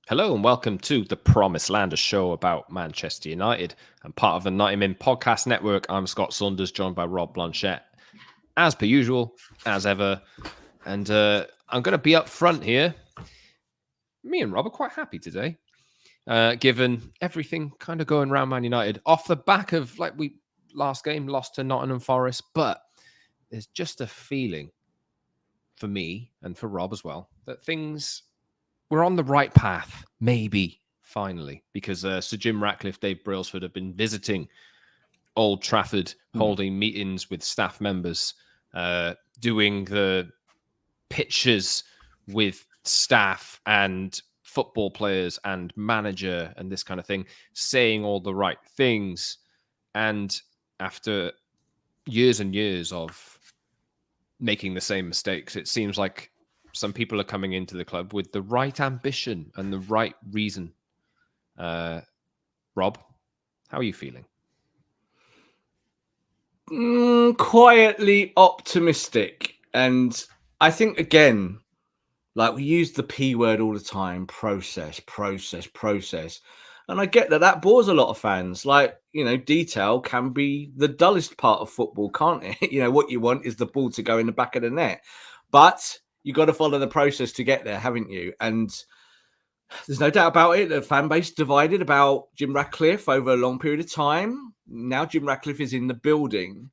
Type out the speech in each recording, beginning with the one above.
Hello and welcome to The Promised Land, a show about Manchester United and part of the 90 Min Podcast Network. I'm Scott Saunders, joined by Rob Blanchette, as per usual, as ever. And I'm going to be up front here. Me and Rob are quite happy today, given everything kind of going around Man United off the back of, we last game lost to Nottingham Forest, but there's just a feeling for me and for Rob as well that we're on the right path, maybe, finally, because Sir Jim Ratcliffe, Dave Brailsford have been visiting Old Trafford, holding meetings with staff members, doing the pitches with staff and football players and manager and this kind of thing, saying all the right things. And after years and years of making the same mistakes, it seems like some people are coming into the club with the right ambition and the right reason. Rob, how are you feeling? Quietly optimistic. And I think, again, we use the P word all the time, process. And I get that bores a lot of fans. Detail can be the dullest part of football, can't it? What you want is the ball to go in the back of the net. But you got to follow the process to get there, haven't you? And there's no doubt about it. The fan base divided about Jim Ratcliffe over a long period of time. Now Jim Ratcliffe is in the building.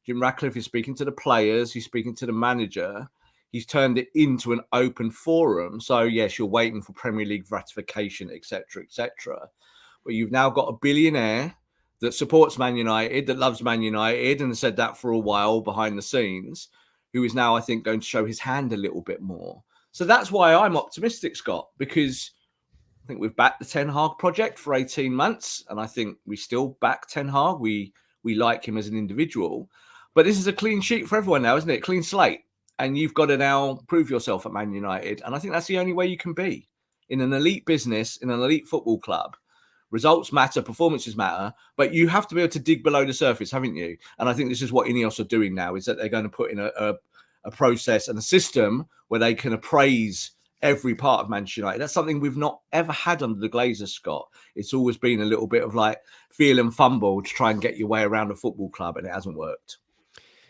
Jim Ratcliffe is speaking to the players. He's speaking to the manager. He's turned it into an open forum. So, yes, you're waiting for Premier League ratification, etc., etc. But you've now got a billionaire that supports Man United, that loves Man United, and said that for a while behind the scenes, who is now, I think, going to show his hand a little bit more. So that's why I'm optimistic, Scott, because I think we've backed the Ten Hag project for 18 months, and I think we still back Ten Hag. We like him as an individual. But this is a clean sheet for everyone now, isn't it? Clean slate. And you've got to now prove yourself at Man United. And I think that's the only way you can be. In an elite business, in an elite football club, results matter, performances matter, but you have to be able to dig below the surface, haven't you? And I think this is what Inos are doing now, is that they're going to put in a process and a system where they can appraise every part of Manchester United. That's something we've not ever had under the Glazers, Scott. It's always been a little bit of feel and fumble to try and get your way around a football club, and it hasn't worked.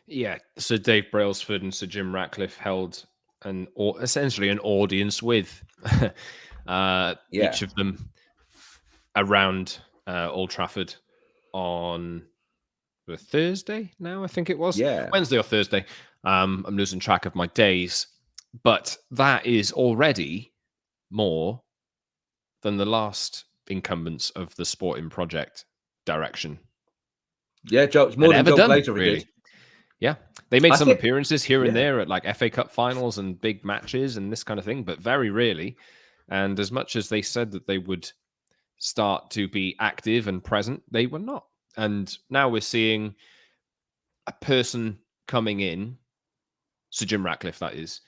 Yeah, so Dave Brailsford and Sir Jim Ratcliffe held essentially an audience with each of them around Old Trafford on the Thursday now, I think it was. Yeah. Wednesday or Thursday. I'm losing track of my days. But that is already more than the last incumbents of the sporting project direction. Yeah, Joe, it's more than Joe Glazer really. Did. Yeah, they made some appearances here and there at FA Cup finals and big matches and this kind of thing, but very rarely. And as much as they said that they would start to be active and present, they were not. And now we're seeing a person coming in, Sir Jim Ratcliffe, that is,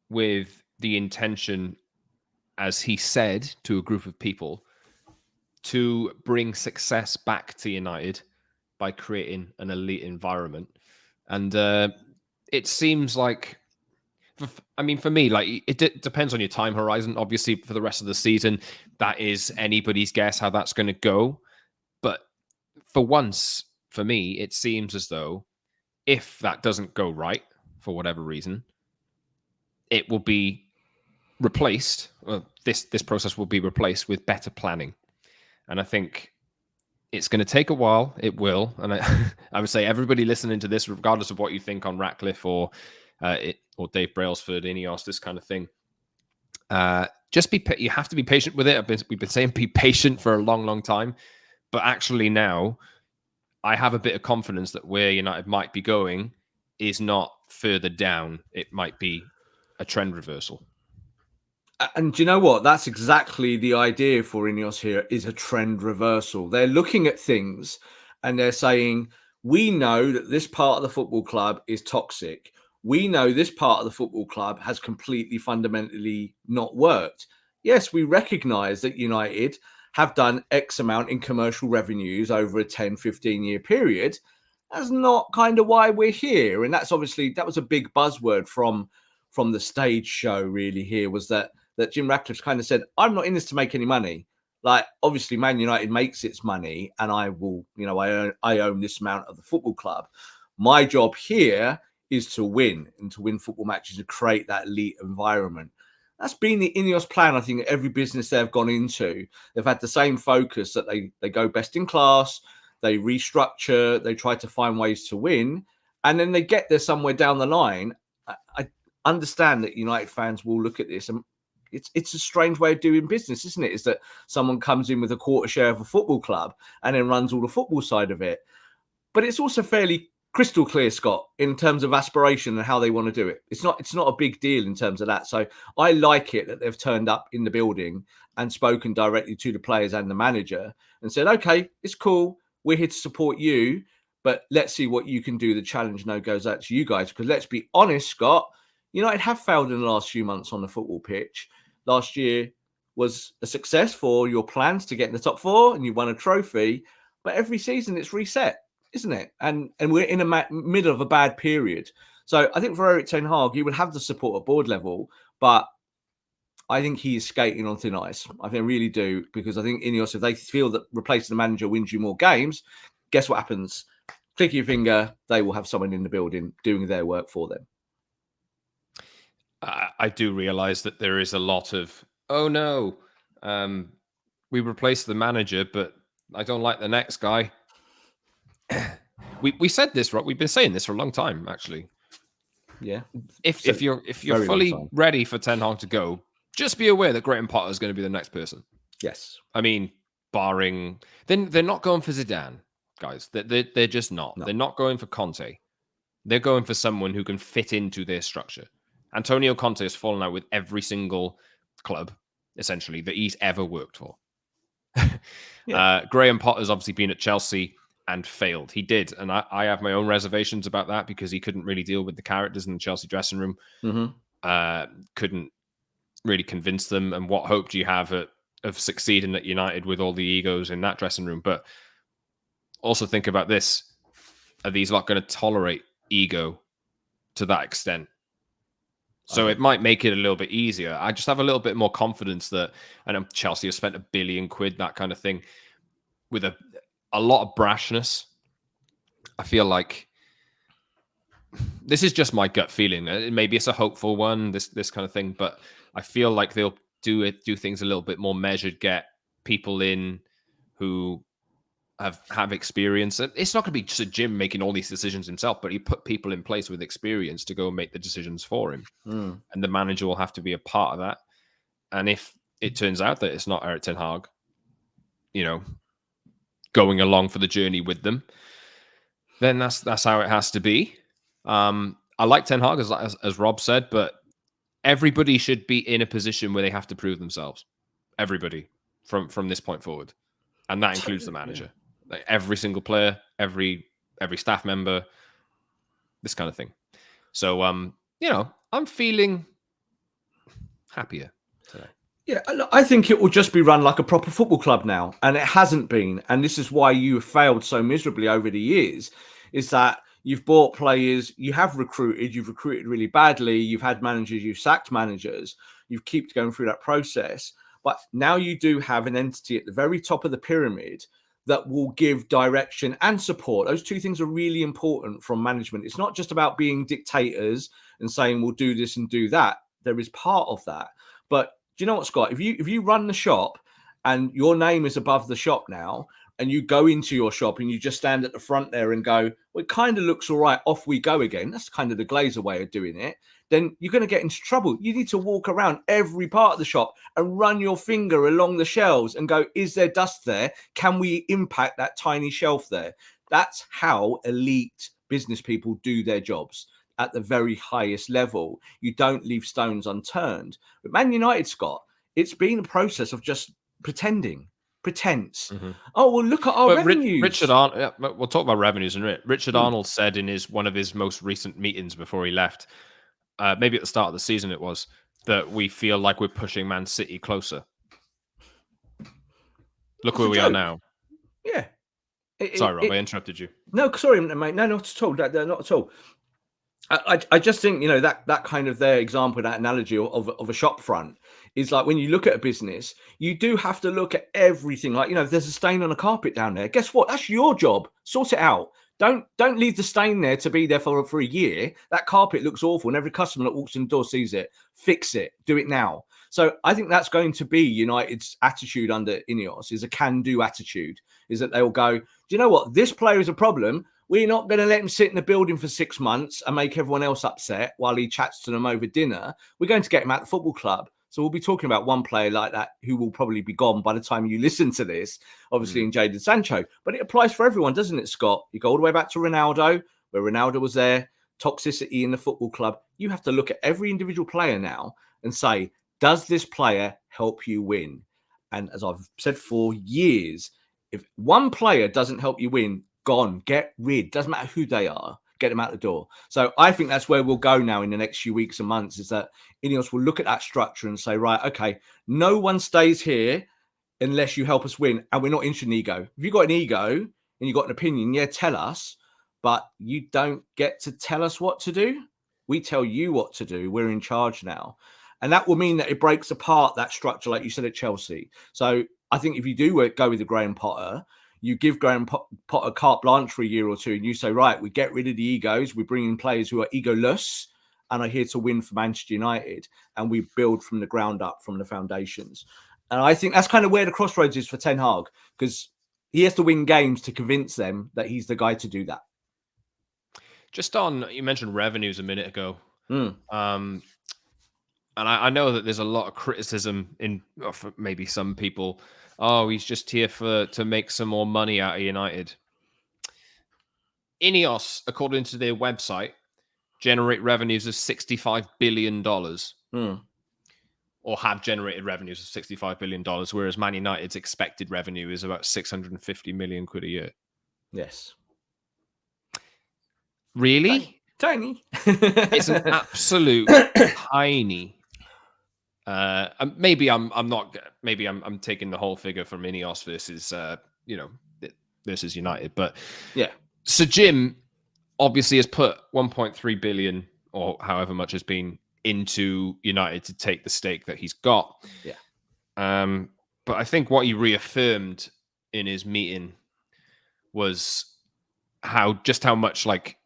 with the intention, as he said to a group of people, to bring success back to United by creating an elite environment. And it seems like, for me, it depends on your time horizon. Obviously, for the rest of the season, that is anybody's guess how that's going to go. But for once, for me, it seems as though if that doesn't go right, for whatever reason, it will be replaced. This process will be replaced with better planning. And I think it's going to take a while. It will. And I would say everybody listening to this, regardless of what you think on Ratcliffe or Dave Brailsford, Inos, this kind of thing, you have to be patient with it. We've been saying be patient for a long, long time. But actually now, I have a bit of confidence that where United might be going is not further down. It might be a trend reversal. And do you know what? That's exactly the idea for Ineos here, is a trend reversal. They're looking at things and they're saying, we know that this part of the football club is toxic. We know this part of the football club has completely fundamentally not worked. Yes, we recognize that United have done X amount in commercial revenues over a 10, 15-year period. That's not kind of why we're here. And that's obviously, that was a big buzzword from the stage show really here, was that that Jim Ratcliffe's kind of said, I'm not in this to make any money. Like, obviously, Man United makes its money, and I will, I own this amount of the football club. My job here is to win and to win football matches, to create that elite environment. That's been the Inos plan. I think every business they've gone into, they've had the same focus, that they go best in class, they restructure, they try to find ways to win, and then they get there somewhere down the line. I understand that United fans will look at this, and it's a strange way of doing business, isn't it? Is that someone comes in with a quarter share of a football club and then runs all the football side of it. But it's also fairly crystal clear, Scott, in terms of aspiration and how they want to do it. It's not a big deal in terms of that. So I like it that they've turned up in the building and spoken directly to the players and the manager and said, okay, it's cool. We're here to support you, but let's see what you can do. The challenge now goes out to you guys, because let's be honest, Scott, United have failed in the last few months on the football pitch. Last year was a success for your plans to get in the top four, and you won a trophy. But every season it's reset, isn't it? And we're in a middle of a bad period. So I think for Erik Ten Hag, he would have the support at board level, but I think he is skating on thin ice. I think I really do, because I think Ineos, if they feel that replacing the manager wins you more games, guess what happens? Click your finger, they will have someone in the building doing their work for them. I do realize that there is a lot of, oh no, we replaced the manager, but I don't like the next guy. we said this, right? We've been saying this for a long time, actually. Yeah. If you're fully ready for Ten Hag to go, just be aware that Graham Potter is going to be the next person. Yes. I mean, barring, then they're not going for Zidane, guys. They're just not. No. They're not going for Conte. They're going for someone who can fit into their structure. Antonio Conte has fallen out with every single club, essentially, that he's ever worked for. Graham Potter's obviously been at Chelsea and failed. He did. And I have my own reservations about that, because he couldn't really deal with the characters in the Chelsea dressing room. Mm-hmm. Couldn't really convince them. And what hope do you have of succeeding at United with all the egos in that dressing room? But also think about this. Are these lot going to tolerate ego to that extent? So it might make it a little bit easier. I just have a little bit more confidence that, I know Chelsea have spent £1 billion, that kind of thing, with a lot of brashness. I feel like this is just my gut feeling. Maybe it's a hopeful one, this kind of thing, but I feel like they'll do things a little bit more measured, get people in who have experience. It's not going to be Sir Jim making all these decisions himself, but he put people in place with experience to go and make the decisions for him. And the manager will have to be a part of that. And if it turns out that it's not Erik Ten Hag, going along for the journey with them, then that's how it has to be. I like Ten Hag, as Rob said, but everybody should be in a position where they have to prove themselves. Everybody from this point forward. And that includes the manager. Like every single player, every staff member, this kind of thing. So, I'm feeling happier today. Yeah, I think it will just be run like a proper football club now. And it hasn't been. And this is why you have failed so miserably over the years, is that you've bought players, you've recruited really badly, you've had managers, you've sacked managers, you've kept going through that process. But now you do have an entity at the very top of the pyramid that will give direction and support. Those two things are really important from management. It's not just about being dictators and saying, we'll do this and do that. There is part of that. But do you know what, Scott? If you run the shop and your name is above the shop now, and you go into your shop and you just stand at the front there and go, well, it kind of looks all right, off we go again. That's kind of the Glazer way of doing it. Then you're going to get into trouble. You need to walk around every part of the shop and run your finger along the shelves and go, is there dust there? Can we impact that tiny shelf there? That's how elite business people do their jobs at the very highest level. You don't leave stones unturned. But Man United, Scott, it's been a process of just pretense. Mm-hmm. Oh, well, look at our revenues. Richard Arnold, we'll talk about revenues in a minute. Richard Arnold said in one of his most recent meetings before he left, maybe at the start of the season it was, that we feel like we're pushing Man City closer. Look where we are now. Yeah. Sorry, Rob, I interrupted you. No, sorry, mate. No, not at all. Not at all. I just think, that kind of their example, that analogy of a shop front is like when you look at a business, you do have to look at everything. Like, if there's a stain on a carpet down there, guess what? That's your job. Sort it out. Don't leave the stain there to be there for a year. That carpet looks awful, and every customer that walks in the door sees it. Fix it. Do it now. So I think that's going to be United's attitude under Ineos, is a can-do attitude, is that they'll go, do you know what? This player is a problem. We're not going to let him sit in the building for 6 months and make everyone else upset while he chats to them over dinner. We're going to get him out of the football club. So we'll be talking about one player like that who will probably be gone by the time you listen to this, obviously in Jadon Sancho. But it applies for everyone, doesn't it, Scott? You go all the way back to Ronaldo, where Ronaldo was there, toxicity in the football club. You have to look at every individual player now and say, does this player help you win? And as I've said for years, if one player doesn't help you win, gone, get rid. Doesn't matter who they are, get them out the door. So I think that's where we'll go now in the next few weeks and months, is that Ineos will look at that structure and say, right, okay, no one stays here unless you help us win. And we're not interested in ego. If you've got an ego and you've got an opinion, yeah, tell us, but you don't get to tell us what to do. We tell you what to do. We're in charge now. And that will mean that it breaks apart that structure, like you said, at Chelsea. So I think if you do go with the Graham Potter, you give Graham Potter carte blanche for a year or two, and you say, right, we get rid of the egos. We bring in players who are egoless and are here to win for Manchester United. And we build from the ground up, from the foundations. And I think that's kind of where the crossroads is for Ten Hag, because he has to win games to convince them that he's the guy to do that. Just on, you mentioned revenues a minute ago. And I know that there's a lot of criticism for maybe some people. Oh, he's just here to make some more money out of United. Ineos, according to their website, generate revenues of $65 billion. Or have generated revenues of $65 billion, whereas Man United's expected revenue is about 650 million quid a year. Yes. Really? Tiny. It's an absolute tiny. Maybe I'm not. Maybe I'm taking the whole figure from Ineos versus versus United, but yeah, Sir Jim obviously has put 1.3 billion or however much has been into United to take the stake that he's got. Yeah. But I think what he reaffirmed in his meeting was how much like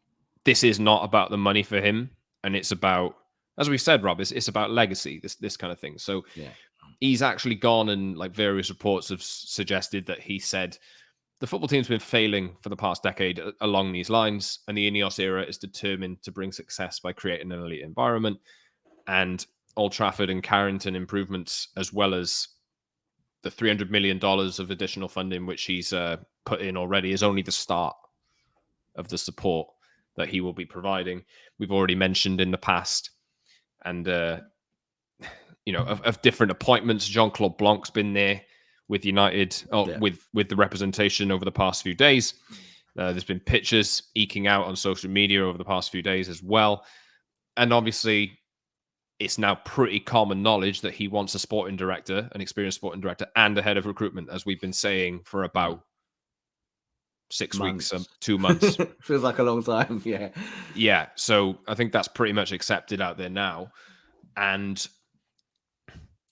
this is not about the money for him, and it's about, as we said, Rob, it's about legacy, this kind of thing. So he's actually gone, and like various reports have suggested that he said the football team's been failing for the past decade along these lines, and the Ineos era is determined to bring success by creating an elite environment, and Old Trafford and Carrington improvements, as well as the $300 million of additional funding, which he's put in already, is only the start of the support that he will be providing. We've already mentioned in the past, and of different appointments. Jean-Claude Blanc's been there with United, with the representation over the past few days. There's been pictures eking out on social media over the past few days as well. And obviously, it's now pretty common knowledge that he wants a sporting director, an experienced sporting director, and a head of recruitment, as we've been saying for about 6 weeks, 2 months. Feels like a long time, yeah. Yeah, so I think that's pretty much accepted out there now. And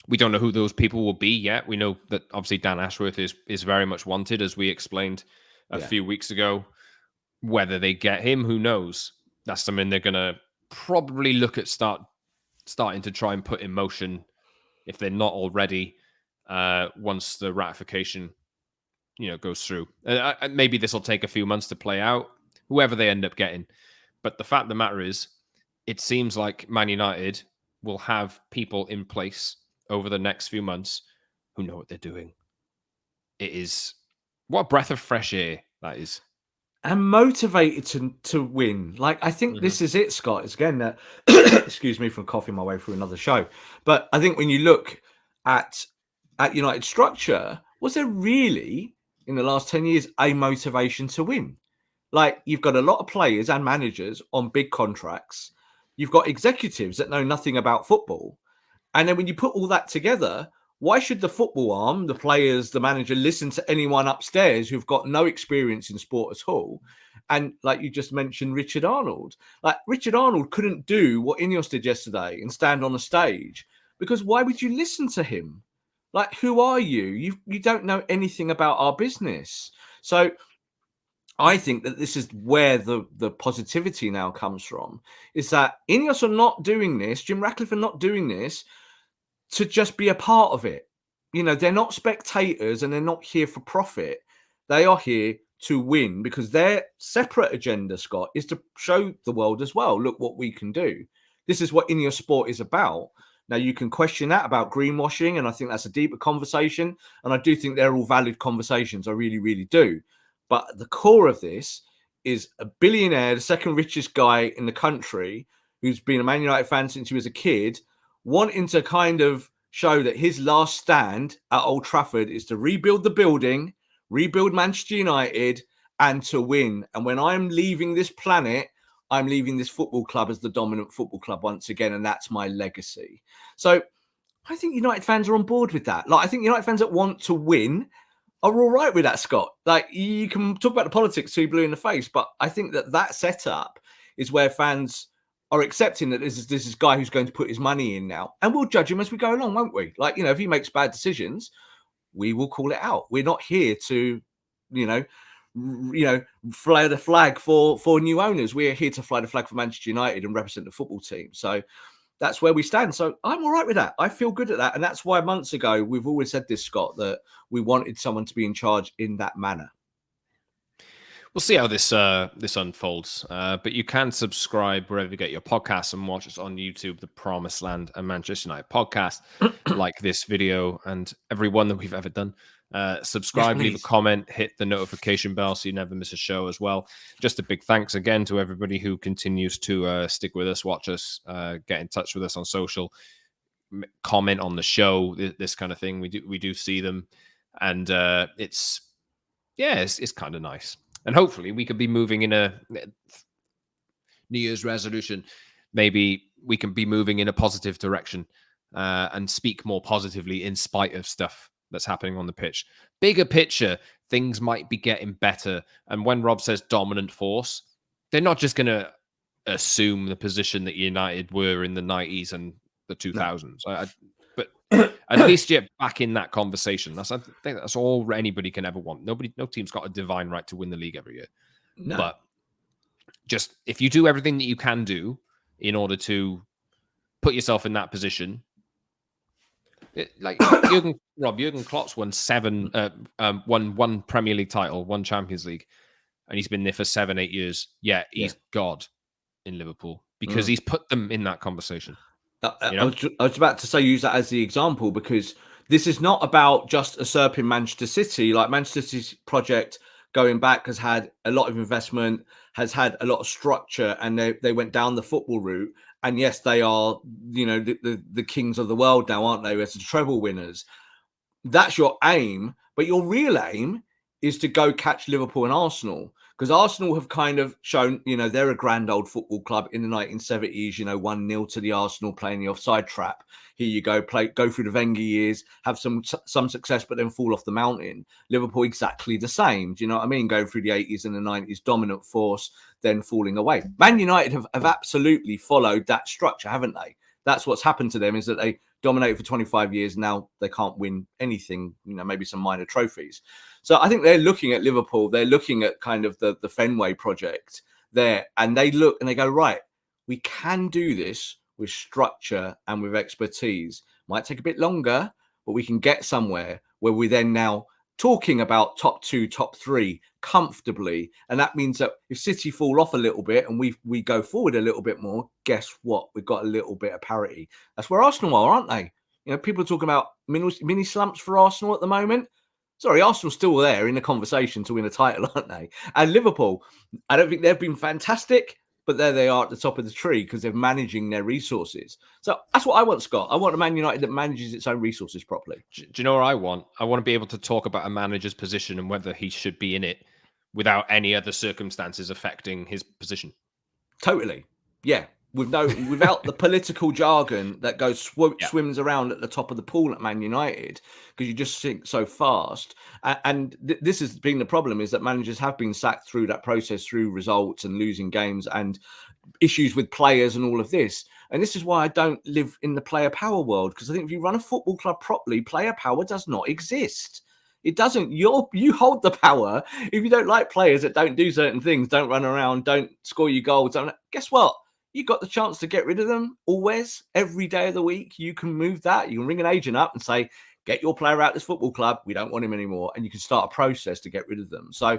we don't know who those people will be yet. We know that obviously Dan Ashworth is very much wanted, as we explained a few weeks ago. Whether they get him, who knows? That's something they're going to probably look at starting to try and put in motion, if they're not already, once the ratification goes through. Maybe this will take a few months to play out, whoever they end up getting. But the fact of the matter is, it seems like Man United will have people in place over the next few months who know what they're doing. It is, what a breath of fresh air that is. And motivated to win. Like, I think this is it, Scott. It's again that, excuse me from coughing my way through another show. But I think when you look at United structure, was there really, in the last 10 years, a motivation to win? Like, you've got a lot of players and managers on big contracts. You've got executives that know nothing about football. And then when you put all that together, why should the football arm, the players, the manager, listen to anyone upstairs who've got no experience in sport at all? And like you just mentioned, Richard Arnold. Like, Richard Arnold couldn't do what Ineos did yesterday and stand on a stage because why would you listen to him? Like, who are you? You don't know anything about our business. So I think that this is where the positivity now comes from, is that Ineos are not doing this, Jim Ratcliffe are not doing this to just be a part of it. You know, they're not spectators and they're not here for profit. They are here to win, because their separate agenda, Scott, is to show the world as well, look what we can do. This is what Ineos Sport is about. Now, you can question that about greenwashing, and I think that's a deeper conversation. And I do think they're all valid conversations. I really, really do. But the core of this is a billionaire, the second richest guy in the country, who's been a Man United fan since he was a kid, wanting to kind of show that his last stand at Old Trafford is to rebuild the building, rebuild Manchester United, and to win. And when I'm leaving this planet, I'm leaving this football club as the dominant football club once again, and that's my legacy. So I think United fans are on board with that. Like, I think United fans that want to win are all right with that, Scott. Like, you can talk about the politics too blue in the face, but I think that setup is where fans are accepting that this is this guy who's going to put his money in now, and we'll judge him as we go along, won't we? Like, you know, if he makes bad decisions, we will call it out. We're not here to, fly the flag for new owners. We're here to fly the flag for Manchester United and represent the football team. So that's where we stand. So I'm all right with that. I feel good at that. And that's why months ago, we've always said this, Scott, that we wanted someone to be in charge in that manner. We'll see how this unfolds. But you can subscribe wherever you get your podcasts and watch us on YouTube, the Promised Land and Manchester United podcast, like this video and every one that we've ever done. Subscribe, yes, leave a comment, hit the notification bell so you never miss a show as well. Just a big thanks again to everybody who continues to stick with us, watch us, get in touch with us on social, comment on the show, this kind of thing. We do see them, and it's kind of nice. And hopefully we could be moving in a New Year's resolution. Maybe we can be moving in a positive direction and speak more positively in spite of stuff that's happening on the pitch. Bigger picture, things might be getting better. And when Rob says dominant force, they're not just going to assume the position that United were in the 90s and the 2000s. No. But at least you're back in that conversation. I think that's all anybody can ever want. No team's got a divine right to win the league every year. No. But just if you do everything that you can do in order to put yourself in that position, Jurgen Klopp's won one Premier League title, one Champions League, and he's been there for 7-8 years. Yeah, he's God in Liverpool because he's put them in that conversation. I was about to say, use that as the example, because this is not about just usurping Manchester City. Like, Manchester City's project going back has had a lot of investment, has had a lot of structure, and they went down the football route. And yes, they are, the kings of the world now, aren't they? As the treble winners. That's your aim, but your real aim is to go catch Liverpool and Arsenal. Because Arsenal have kind of shown, they're a grand old football club in the 1970s, 1-0 to the Arsenal playing the offside trap. Here you go, go through the Wenger years, have some success, but then fall off the mountain. Liverpool, exactly the same. Do you know what I mean? Going through the 80s and the 90s, dominant force, then falling away. Man United have absolutely followed that structure, haven't they? That's what's happened to them, is that they dominated for 25 years. Now they can't win anything, maybe some minor trophies. So I think they're looking at Liverpool. They're looking at kind of the Fenway project there. And they look and they go, right, we can do this with structure and with expertise. Might take a bit longer, but we can get somewhere where we're then now talking about top 2, top 3 comfortably. And that means that if City fall off a little bit and we go forward a little bit more, guess what? We've got a little bit of parity. That's where Arsenal are, aren't they? People are talking about mini slumps for Arsenal at the moment. Sorry, Arsenal's still there in the conversation to win a title, aren't they? And Liverpool, I don't think they've been fantastic, but there they are at the top of the tree because they're managing their resources. So that's what I want, Scott. I want a Man United that manages its own resources properly. Do you know what I want? I want to be able to talk about a manager's position and whether he should be in it without any other circumstances affecting his position. Totally. Yeah. without the political jargon that goes swims around at the top of the pool at Man United, because you just sink so fast. And this has been the problem, is that managers have been sacked through that process, through results and losing games and issues with players and all of this. And this is why I don't live in the player power world, because I think if you run a football club properly, player power does not exist. It doesn't. You hold the power. If you don't like players that don't do certain things, don't run around, don't score you goals, guess what? You got the chance to get rid of them always, every day of the week. You can move that. You can ring an agent up and say, get your player out of this football club. We don't want him anymore. And you can start a process to get rid of them. So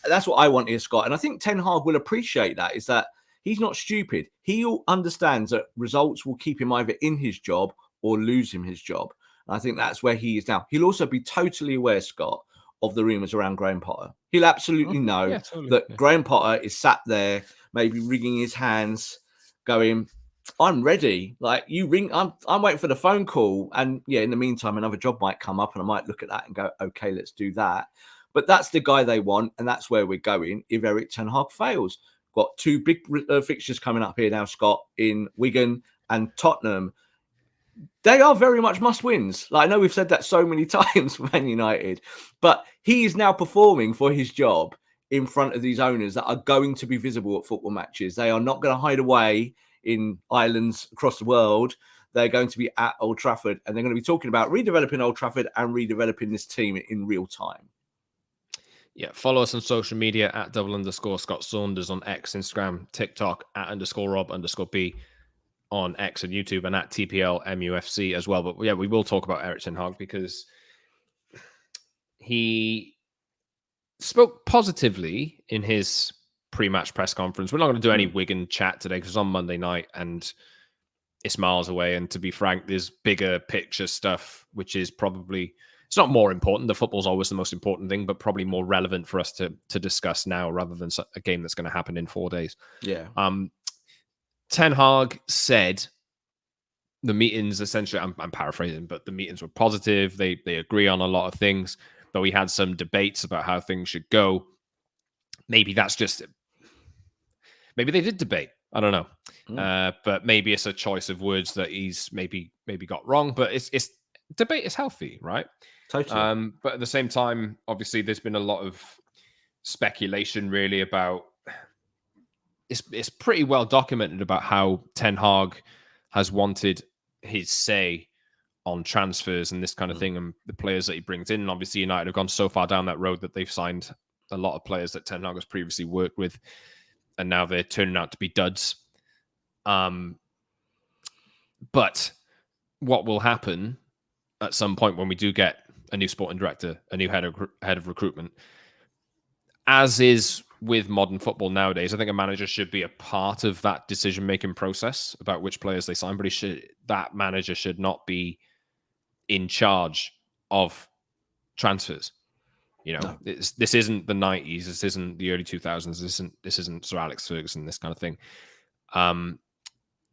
that's what I want here, Scott. And I think Ten Hag will appreciate that, is that he's not stupid. He understands that results will keep him either in his job or lose him his job. And I think that's where he is now. He'll also be totally aware, Scott, of the rumours around Graham Potter. He'll absolutely know that Graham Potter is sat there, maybe wringing his hands, going, I'm ready. Like, you ring, I'm waiting for the phone call. And yeah, in the meantime, another job might come up and I might look at that and go, okay, let's do that. But that's the guy they want. And that's where we're going if Erik Ten Hag fails. Got two big fixtures coming up here now, Scott, in Wigan and Tottenham. They are very much must-wins. Like, I know we've said that so many times for Man United, but he is now performing for his job in front of these owners that are going to be visible at football matches. They are not going to hide away in islands across the world. They're going to be at Old Trafford, and they're going to be talking about redeveloping Old Trafford and redeveloping this team in real time. Yeah, follow us on social media at @_Scott Saunders on X, Instagram, TikTok, at @_Rob_B on X and YouTube, and at TPLMUFC as well. But yeah, we will talk about Erik Ten Hag because he spoke positively in his pre-match press conference. We're not going to do any Wigan chat today because it's on Monday night and it's miles away. And to be frank, there's bigger picture stuff, which is probably, it's not more important. The football's always the most important thing, but probably more relevant for us to discuss now rather than a game that's going to happen in 4 days. Yeah. Ten Hag said the meetings, essentially, I'm paraphrasing, but the meetings were positive. They agree on a lot of things, but we had some debates about how things should go. Maybe that's just it. Maybe they did debate. I don't know. But maybe it's a choice of words that he's maybe got wrong. But it's debate is healthy, right? Totally. But at the same time, obviously, there's been a lot of speculation really about. It's pretty well documented about how Ten Hag has wanted his say on transfers and this kind of thing, and the players that he brings in. And obviously, United have gone so far down that road that they've signed a lot of players that Ten Hag has previously worked with, and now they're turning out to be duds. But what will happen at some point when we do get a new sporting director, a new head of recruitment, as is with modern football nowadays, I think a manager should be a part of that decision-making process about which players they sign, but that manager should not be in charge of transfers. You know, no. This isn't the 90s. This isn't the early 2000s. This isn't Sir Alex Ferguson, this kind of thing. And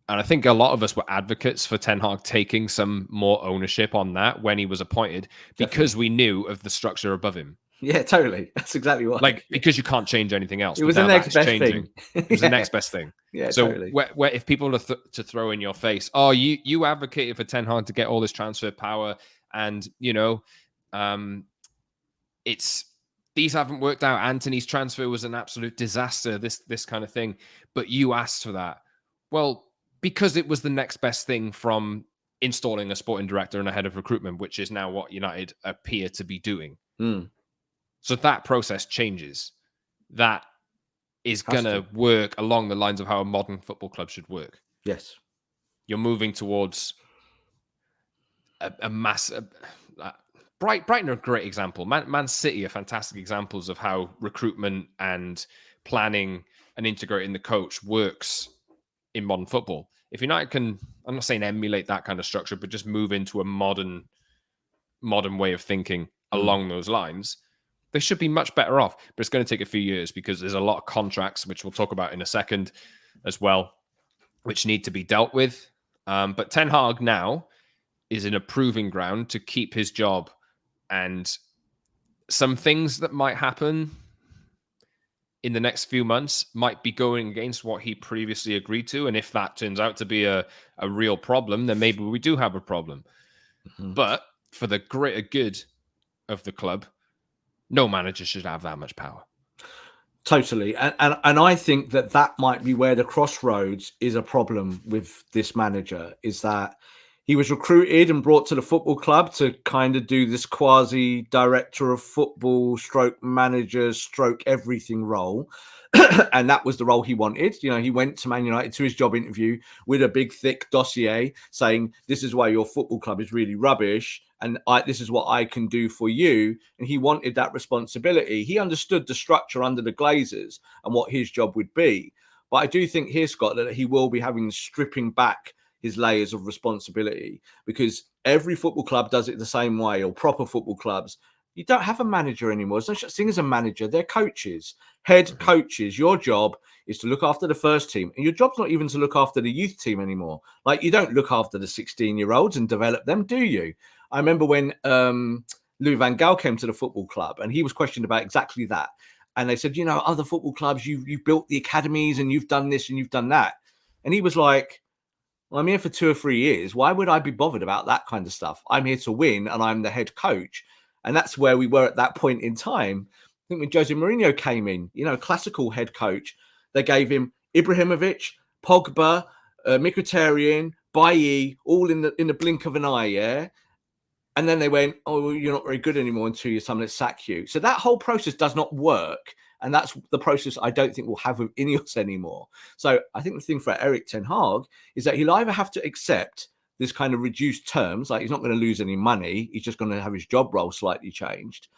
I think a lot of us were advocates for Ten Hag taking some more ownership on that when he was appointed, because we knew of the structure above him. Yeah, totally. That's exactly what. Like, because you can't change anything else. It was the next best thing. It was the next best thing. Yeah, so totally. Where if people are to throw in your face, oh, you advocated for Ten Hag to get all this transfer power, and you know, these haven't worked out. Anthony's transfer was an absolute disaster. This kind of thing, but you asked for that. Well, because it was the next best thing from installing a sporting director and a head of recruitment, which is now what United appear to be doing. So that process changes. That is going to work along the lines of how a modern football club should work. Yes. You're moving towards a massive... Brighton are a great example. Man City are fantastic examples of how recruitment and planning and integrating the coach works in modern football. If United can, I'm not saying emulate that kind of structure, but just move into a modern way of thinking along those lines, they should be much better off. But it's going to take a few years because there's a lot of contracts, which we'll talk about in a second as well, which need to be dealt with. But Ten Hag now is in a proving ground to keep his job, and some things that might happen, in the next few months might be going against what he previously agreed to. And if that turns out to be a real problem, then maybe we do have a problem. Mm-hmm. But for the greater good of the club, no manager should have that much power. Totally. And I think that might be where the crossroads is a problem with this manager, is that he was recruited and brought to the football club to kind of do this quasi director of football stroke manager stroke everything role. And that was the role he wanted. You know, he went to Man United to his job interview with a big, thick dossier saying, this is why your football club is really rubbish. And this is what I can do for you. And he wanted that responsibility. He understood the structure under the Glazers and what his job would be. But I do think here, Scott, that he will be having stripping back his layers of responsibility, because every football club does it the same way, or proper football clubs. You don't have a manager anymore. There's no such thing as a manager. They're coaches, head coaches. Your job is to look after the first team. And your job's not even to look after the youth team anymore. Like, you don't look after the 16-year-olds and develop them, do you? I remember when Louis van Gaal came to the football club, and he was questioned about exactly that. And they said, you know, other football clubs, you've built the academies and you've done this and you've done that. And he was like, well, I'm here for 2 or 3 years. Why would I be bothered about that kind of stuff? I'm here to win, and I'm the head coach. And that's where we were at that point in time. I think when Jose Mourinho came in, you know, classical head coach, they gave him Ibrahimovic, Pogba, Mkhitaryan, Bailly, all in the blink of an eye, yeah? And then they went, oh, well, you're not very good anymore in 2 years' time, let's sack you. So that whole process does not work. And that's the process I don't think we'll have with Ineos anymore. So I think the thing for Erik Ten Hag is that he'll either have to accept this kind of reduced terms, like he's not going to lose any money, he's just going to have his job role slightly changed.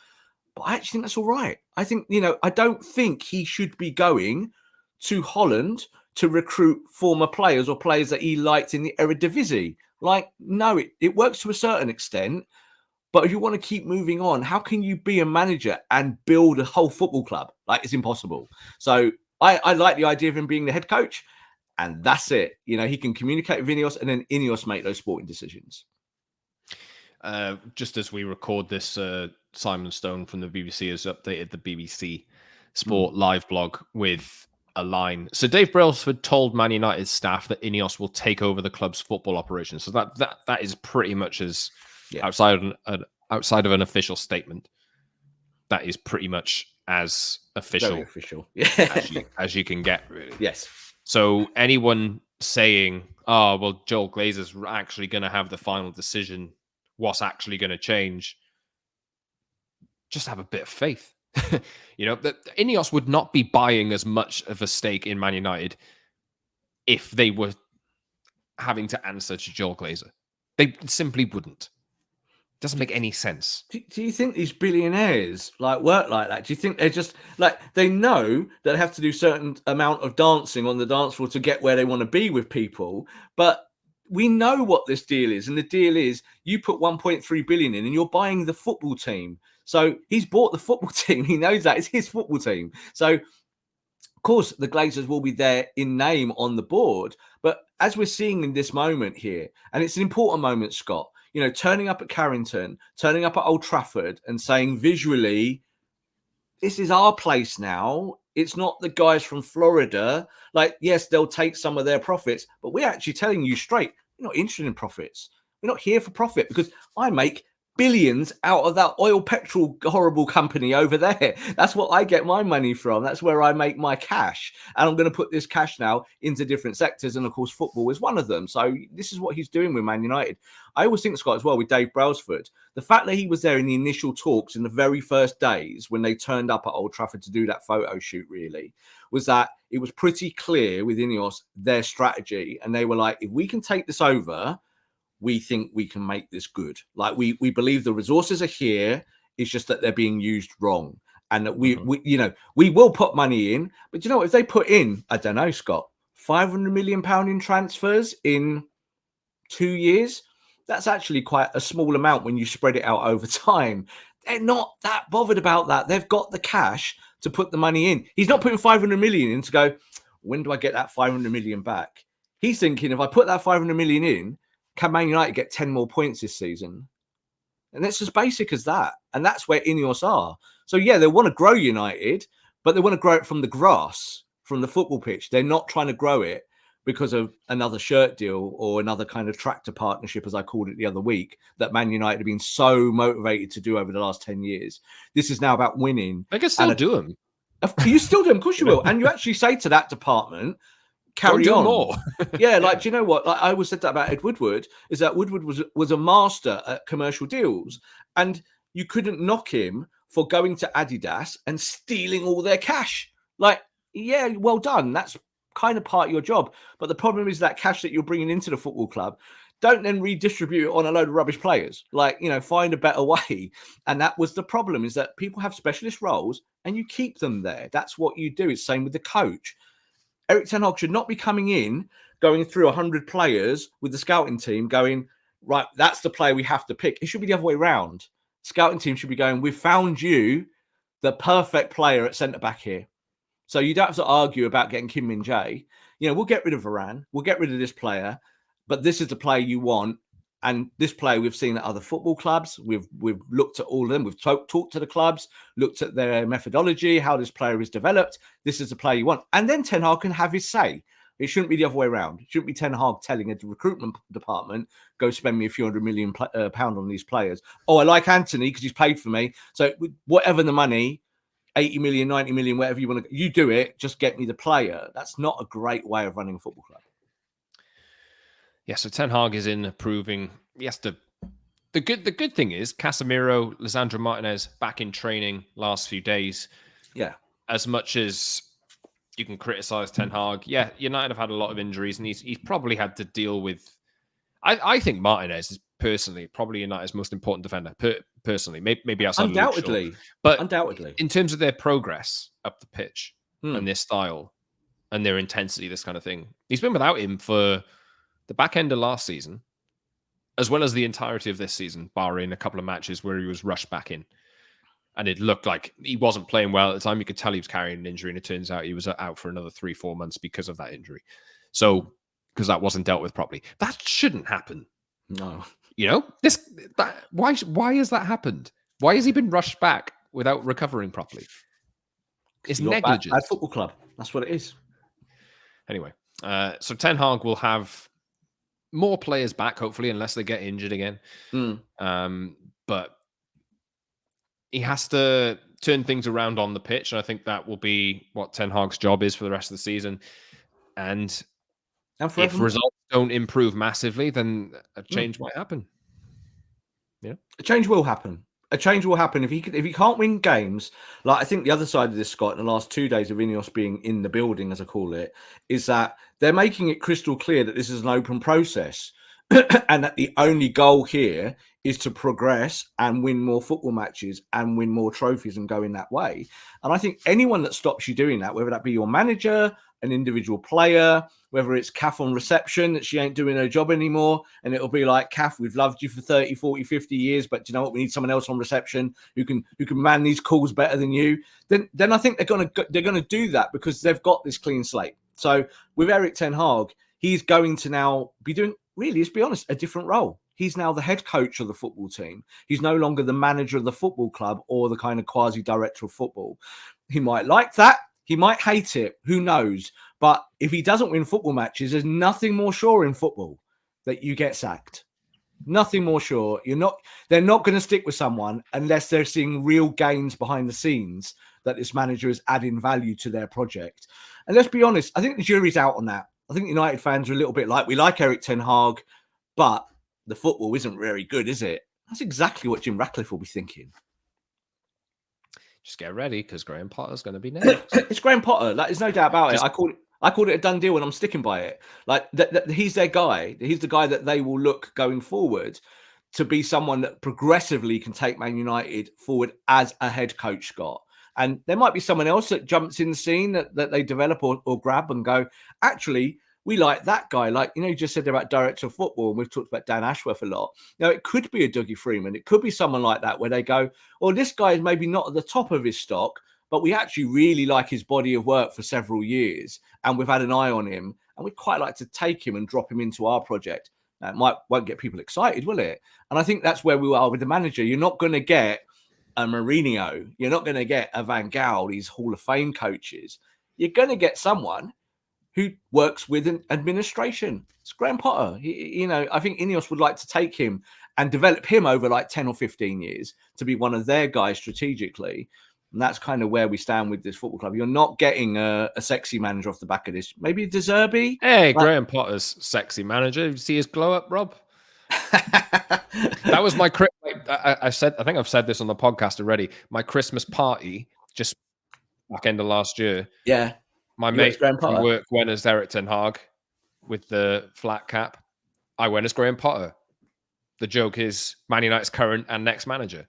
But I actually think that's all right. I think, you know, I don't think he should be going to Holland to recruit former players or players that he liked in the Eredivisie. Like, no, it works to a certain extent. But if you want to keep moving on, how can you be a manager and build a whole football club? Like, it's impossible. So I like the idea of him being the head coach, and that's it. You know, he can communicate with Ineos, and then Ineos make those sporting decisions. Just as we record this, Simon Stone from the BBC has updated the BBC Sport live blog with a line. So Dave Brailsford told Man United staff that Ineos will take over the club's football operations. So that is pretty much as... Yeah. Outside of an official statement, that is pretty much as official, as you can get, really. Yes. So anyone saying, "Oh, well, Joel Glazer's actually going to have the final decision. What's actually going to change?" Just have a bit of faith. You know, that Ineos would not be buying as much of a stake in Man United if they were having to answer to Joel Glazer. They simply wouldn't. Doesn't make any sense. Do you think these billionaires work like that? Do you think they're just like, they know that they have to do certain amount of dancing on the dance floor to get where they want to be with people? But we know what this deal is, and the deal is you put 1.3 billion in, and you're buying the football team. So he's bought the football team. He knows that it's his football team. So of course the Glazers will be there in name on the board, but as we're seeing in this moment here, and it's an important moment, Scott. You know, turning up at Carrington, turning up at Old Trafford and saying visually, this is our place now. It's not the guys from Florida. Like, yes, they'll take some of their profits, but we're actually telling you straight, we're not interested in profits. We're not here for profit, because I make billions out of that oil petrol horrible company over there. That's what I get my money from. That's where I make my cash. And I'm going to put this cash now into different sectors. And of course, football is one of them. So this is what he's doing with Man United. I always think, Scott, as well, with Dave Brailsford, the fact that he was there in the initial talks in the very first days when they turned up at Old Trafford to do that photo shoot, really, was that it was pretty clear with Ineos, their strategy. And they were like, if we can take this over, we think we can make this good. Like, we believe the resources are here. It's just that they're being used wrong. And that we will put money in. But you know, if they put in, I don't know, Scott, £500 million in transfers in 2 years, that's actually quite a small amount when you spread it out over time. They're not that bothered about that. They've got the cash to put the money in. He's not putting 500 million in to go, when do I get that 500 million back? He's thinking, if I put that 500 million in, can Man United get 10 more points this season? And it's as basic as that. And that's where Ineos are. So, yeah, they want to grow United, but they want to grow it from the grass, from the football pitch. They're not trying to grow it because of another shirt deal or another kind of tractor partnership, as I called it the other week, that Man United have been so motivated to do over the last 10 years. This is now about winning. They can still do them. You still do them, of course you will. And you actually say to that department, carry on. More. Yeah, like, do you know what? Like, I always said that about Ed Woodward, is that Woodward was a master at commercial deals. And you couldn't knock him for going to Adidas and stealing all their cash. Like, yeah, well done. That's kind of part of your job. But the problem is that cash that you're bringing into the football club, don't then redistribute it on a load of rubbish players. Like, you know, find a better way. And that was the problem, is that people have specialist roles and you keep them there. That's what you do. It's the same with the coach. Erik Ten Hag should not be coming in, going through 100 players with the scouting team going, right, that's the player we have to pick. It should be the other way around. Scouting team should be going, we've found you the perfect player at centre-back here. So you don't have to argue about getting Kim Min-jae. You know, we'll get rid of Varane. We'll get rid of this player. But this is the player you want. And this player we've seen at other football clubs. We've looked at all of them. We've talked to the clubs, looked at their methodology, how this player is developed. This is the player you want. And then Ten Hag can have his say. It shouldn't be the other way around. It shouldn't be Ten Hag telling a recruitment department, go spend me a few £100 million on these players. Oh, I like Anthony because he's paid for me. So whatever the money, 80 million, 90 million, whatever you want to, you do it, just get me the player. That's not a great way of running a football club. Yeah, so Ten Hag is in approving. Yes, the good thing is Casemiro, Lisandro Martinez back in training last few days. Yeah. As much as you can criticize Ten Hag, yeah, United have had a lot of injuries, and he's probably had to deal with. I think Martinez is personally probably United's most important defender. Personally, maybe outside undoubtedly, Luke Shaw. But undoubtedly, in terms of their progress up the pitch and their style and their intensity, this kind of thing, he's been without him for the back end of last season, as well as the entirety of this season, barring a couple of matches where he was rushed back in. And it looked like he wasn't playing well at the time. You could tell he was carrying an injury, and it turns out he was out for another 3-4 months because of that injury. So, because that wasn't dealt with properly. That shouldn't happen. No. You know? Why has that happened? Why has he been rushed back without recovering properly? It's negligence. Bad football club. That's what it is. Anyway, so Ten Hag will have more players back, hopefully, unless they get injured again. But he has to turn things around on the pitch, and I think that will be what Ten Hag's job is for the rest of the season. And if results don't improve massively, then a change might happen. Yeah, a change will happen. A change will happen if he can't win games. Like, I think the other side of this, Scott, in the last 2 days of Inos being in the building, as I call it, is that they're making it crystal clear that this is an open process and that the only goal here is to progress and win more football matches and win more trophies and go in that way. And I think anyone that stops you doing that, whether that be your manager, an individual player, whether it's Kath on reception, that she ain't doing her job anymore, and it'll be like, Kath, we've loved you for 30, 40, 50 years, but do you know what? We need someone else on reception who can man these calls better than you. Then I think they're gonna do that because they've got this clean slate. So with Erik Ten Hag, he's going to now be doing, really, let's be honest, a different role. He's now the head coach of the football team. He's no longer the manager of the football club or the kind of quasi-director of football. He might like that. He might hate it. Who knows? But if he doesn't win football matches, there's nothing more sure in football that you get sacked. Nothing more sure. They're not going to stick with someone unless they're seeing real gains behind the scenes that this manager is adding value to their project. And let's be honest, I think the jury's out on that. I think United fans are a little bit like, we like Erik Ten Hag, but the football isn't very good, is it? That's exactly what Jim Ratcliffe will be thinking. Just get ready, because Graham Potter's going to be next. It's Graham Potter. Like, there's no doubt about it. I called it a done deal, and I'm sticking by it. Like, he's their guy. He's the guy that they will look going forward to be someone that progressively can take Man United forward as a head coach, Scott. And there might be someone else that jumps in the scene that they develop or grab and go, actually, we like that guy. Like, you just said about director of football, and we've talked about Dan Ashworth a lot. It could be a Dougie Freeman. It could be someone like that where they go, oh, this guy is maybe not at the top of his stock, but we actually really like his body of work for several years, and we've had an eye on him, and we'd quite like to take him and drop him into our project. That won't get people excited, will it? And I think that's where we are with the manager. You're not going to get a Mourinho. You're not going to get a Van Gaal, these Hall of Fame coaches. You're going to get someone who works with an administration. It's Graham Potter. I think Inos would like to take him and develop him over like 10 or 15 years to be one of their guys strategically. And that's kind of where we stand with this football club. You're not getting a sexy manager off the back of this. Maybe De Zerbi. Hey, Graham Potter's sexy manager. You see his glow up, Rob? That was my I think I've said this on the podcast already. My Christmas party just back end of last year. Yeah. My mate from work went as Erik Ten Hag with the flat cap. I went as Graham Potter. The joke is Man United's current and next manager.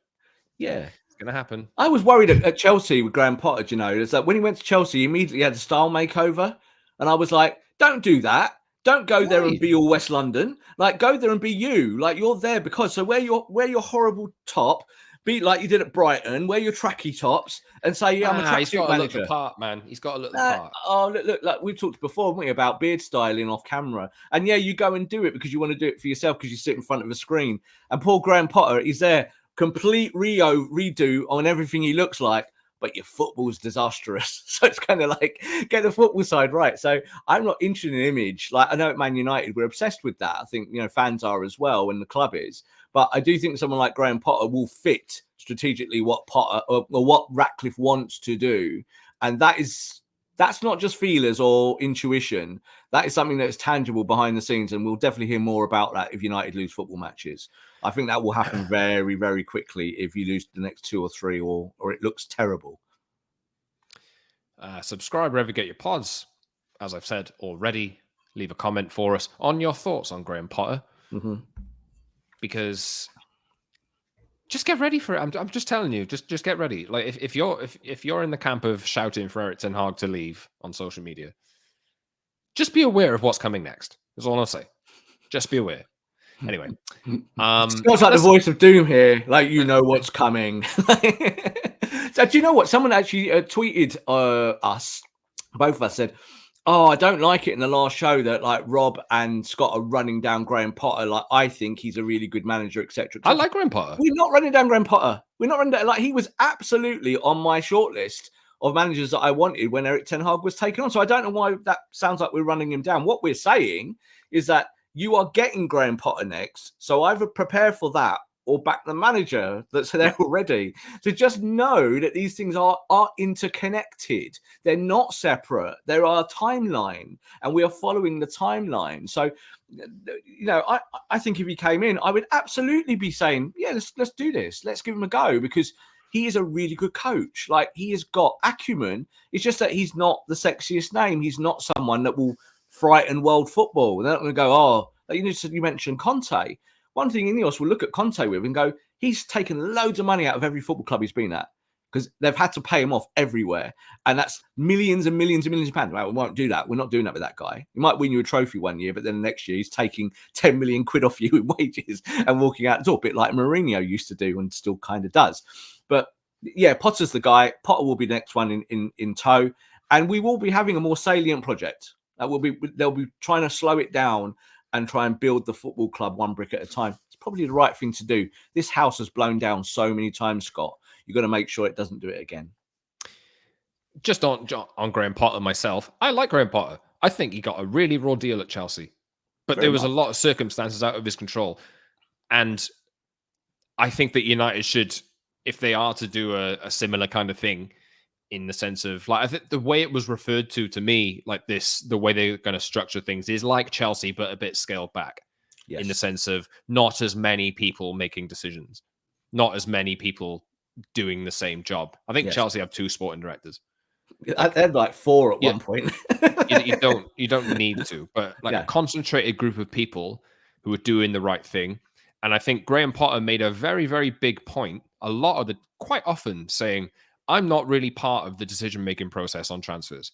Yeah. It's going to happen. I was worried at Chelsea with Graham Potter, you know. It's like when he went to Chelsea, he immediately had a style makeover. And I was like, don't do that. Don't go there and be all West London. Like, go there and be you. Like, you're there because so wear your horrible top, be like you did at Brighton, wear your tracky tops, and say, yeah, I'm a tracksuit he's got manager. To look the part, man. He's got to look the part. Oh, look, like we've talked before, haven't we, about beard styling off camera. And yeah, you go and do it because you want to do it for yourself because you sit in front of a screen. And poor Graham Potter, he's there, complete redo on everything he looks like, but your football's disastrous. So it's kind of like, get the football side right. So I'm not interested in image. Like, I know at Man United, we're obsessed with that. I think, fans are as well, and the club is. But I do think someone like Graham Potter will fit strategically what Potter or what Ratcliffe wants to do. And that's not just feelers or intuition. That is something that is tangible behind the scenes. And we'll definitely hear more about that if United lose football matches. I think that will happen very, very quickly if you lose the next 2 or 3 or it looks terrible. Subscribe wherever you get your pods. As I've said already, leave a comment for us on your thoughts on Graham Potter. Mm-hmm. Because just get ready for it. I'm just telling you, just get ready. Like if you're in the camp of shouting for Erik Ten Hag to leave on social media, just be aware of what's coming next. That's all I'll say. Just be aware. Anyway, it's like the voice of doom here. Like, what's coming. So do you know what? Someone actually tweeted us. Both of us said, "Oh, I don't like it in the last show that like Rob and Scott are running down Graham Potter. Like, I think he's a really good manager, etc." I like Graham Potter. We're not running down Graham Potter. We're not running down. Like, he was absolutely on my shortlist of managers that I wanted when Erik Ten Hag was taken on. So I don't know why that sounds like we're running him down. What we're saying is that you are getting Graham Potter next. So either prepare for that or back the manager that's there already. So just know that these things are interconnected. They're not separate. There are a timeline, and we are following the timeline. So, I think if he came in, I would absolutely be saying, yeah, let's do this. Let's give him a go, because he is a really good coach. Like, he has got acumen. It's just that he's not the sexiest name. He's not someone that will frighten world football. They're not going to go, you mentioned Conte. One thing Inos will look at Conte with and go, he's taken loads of money out of every football club he's been at because they've had to pay him off everywhere. And that's millions and millions and millions of pounds. Well, we won't do that. We're not doing that with that guy. He might win you a trophy one year, but then the next year he's taking 10 million quid off you in wages and walking out the door, a bit like Mourinho used to do and still kind of does. But yeah, Potter's the guy. Potter will be the next one in tow. And we will be having a more salient project. They'll be trying to slow it down and try and build the football club one brick at a time. It's probably the right thing to do. This house has blown down so many times, Scott. You've got to make sure it doesn't do it again. Just on Graham Potter myself, I like Graham Potter. I think he got a really raw deal at Chelsea. But there was a lot of circumstances out of his control. And I think that United should, if they are to do a similar kind of thing, in the sense of, like, I think the way it was referred to me, like this, the way they're going to structure things is like Chelsea, but a bit scaled back. Yes. In the sense of not as many people making decisions, not as many people doing the same job. I think Chelsea have 2 sporting directors. They had like 4 at one point. you don't need to, but like a concentrated group of people who are doing the right thing. And I think Graham Potter made a very, very big point, quite often saying, I'm not really part of the decision-making process on transfers.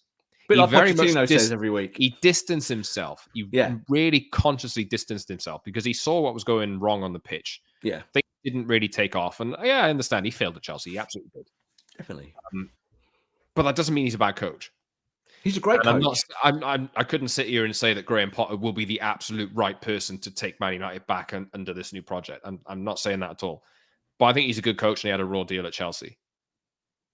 But like Pochettino says every week. He distanced himself. He really consciously distanced himself because he saw what was going wrong on the pitch. Yeah. Things didn't really take off. And I understand he failed at Chelsea. He absolutely did. Definitely. But that doesn't mean he's a bad coach. He's a great coach. I couldn't sit here and say that Graham Potter will be the absolute right person to take Man United back under this new project. I'm not saying that at all. but I think he's a good coach and he had a raw deal at Chelsea.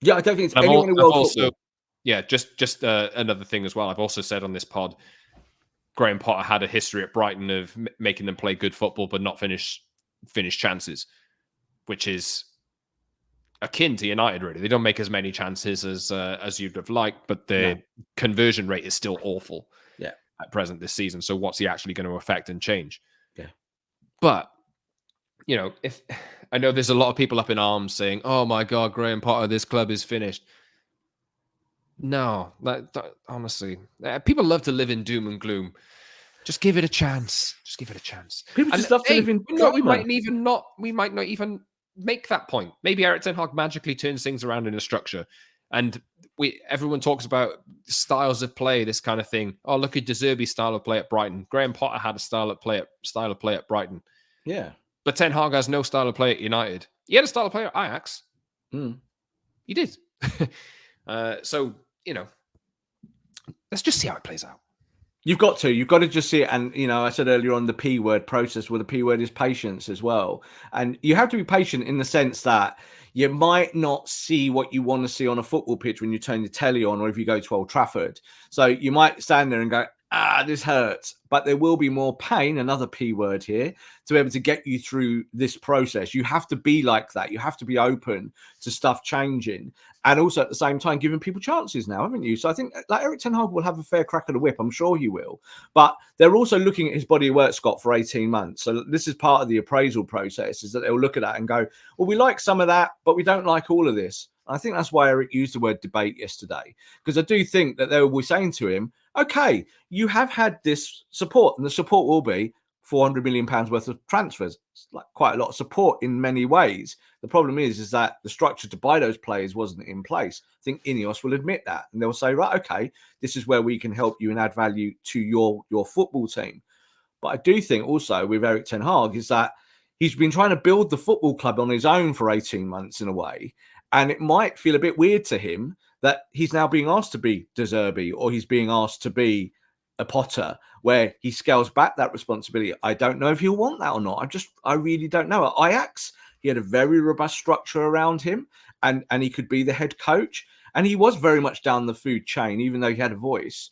Yeah, I don't think it's anyone in world football. Yeah, just another thing as well. I've also said on this pod, Graham Potter had a history at Brighton of making them play good football but not finish chances, which is akin to United, really. They don't make as many chances as you'd have liked, but the conversion rate is still awful at present this season. So what's he actually going to affect and change? Yeah. But, if I know there's a lot of people up in arms saying, oh my God, Graham Potter, this club is finished. No, honestly, people love to live in doom and gloom. Just give it a chance. People just love to live in drama. We might not even make that point. Maybe Erik Ten Hag magically turns things around in a structure. And everyone talks about styles of play, this kind of thing. Oh, look at De Zerbi's style of play at Brighton. Graham Potter had a style of play at Brighton. Yeah. But Ten Hag has no style of play at United. He had a style of play at Ajax. He did. So, let's just see how it plays out. You've got to just see it. And, I said earlier on the P word process, where the P word is patience as well. And you have to be patient in the sense that you might not see what you want to see on a football pitch when you turn your telly on, or if you go to Old Trafford. So you might stand there and go, this hurts. But there will be more pain, another P word here, to be able to get you through this process. You have to be like that. You have to be open to stuff changing. And also at the same time, giving people chances now, haven't you? So I think Erik Ten Hag will have a fair crack at the whip. I'm sure he will. But they're also looking at his body of work, Scott, for 18 months. So this is part of the appraisal process, is that they'll look at that and go, well, we like some of that, but we don't like all of this. I think that's why Erik used the word debate yesterday, because I do think that they will be saying to him, okay, you have had this support, and the support will be £400 million worth of transfers. It's like quite a lot of support in many ways. The problem is that the structure to buy those players wasn't in place. I think Inos will admit that, and they'll say, right, okay, this is where we can help you and add value to your football team. But I do think also with Erik Ten Hag is that he's been trying to build the football club on his own for 18 months in a way. And it might feel a bit weird to him that he's now being asked to be De Zerbi, or he's being asked to be a Potter, where he scales back that responsibility. I don't know if he'll want that or not. I really don't know. At Ajax, he had a very robust structure around him, and he could be the head coach. And he was very much down the food chain, even though he had a voice.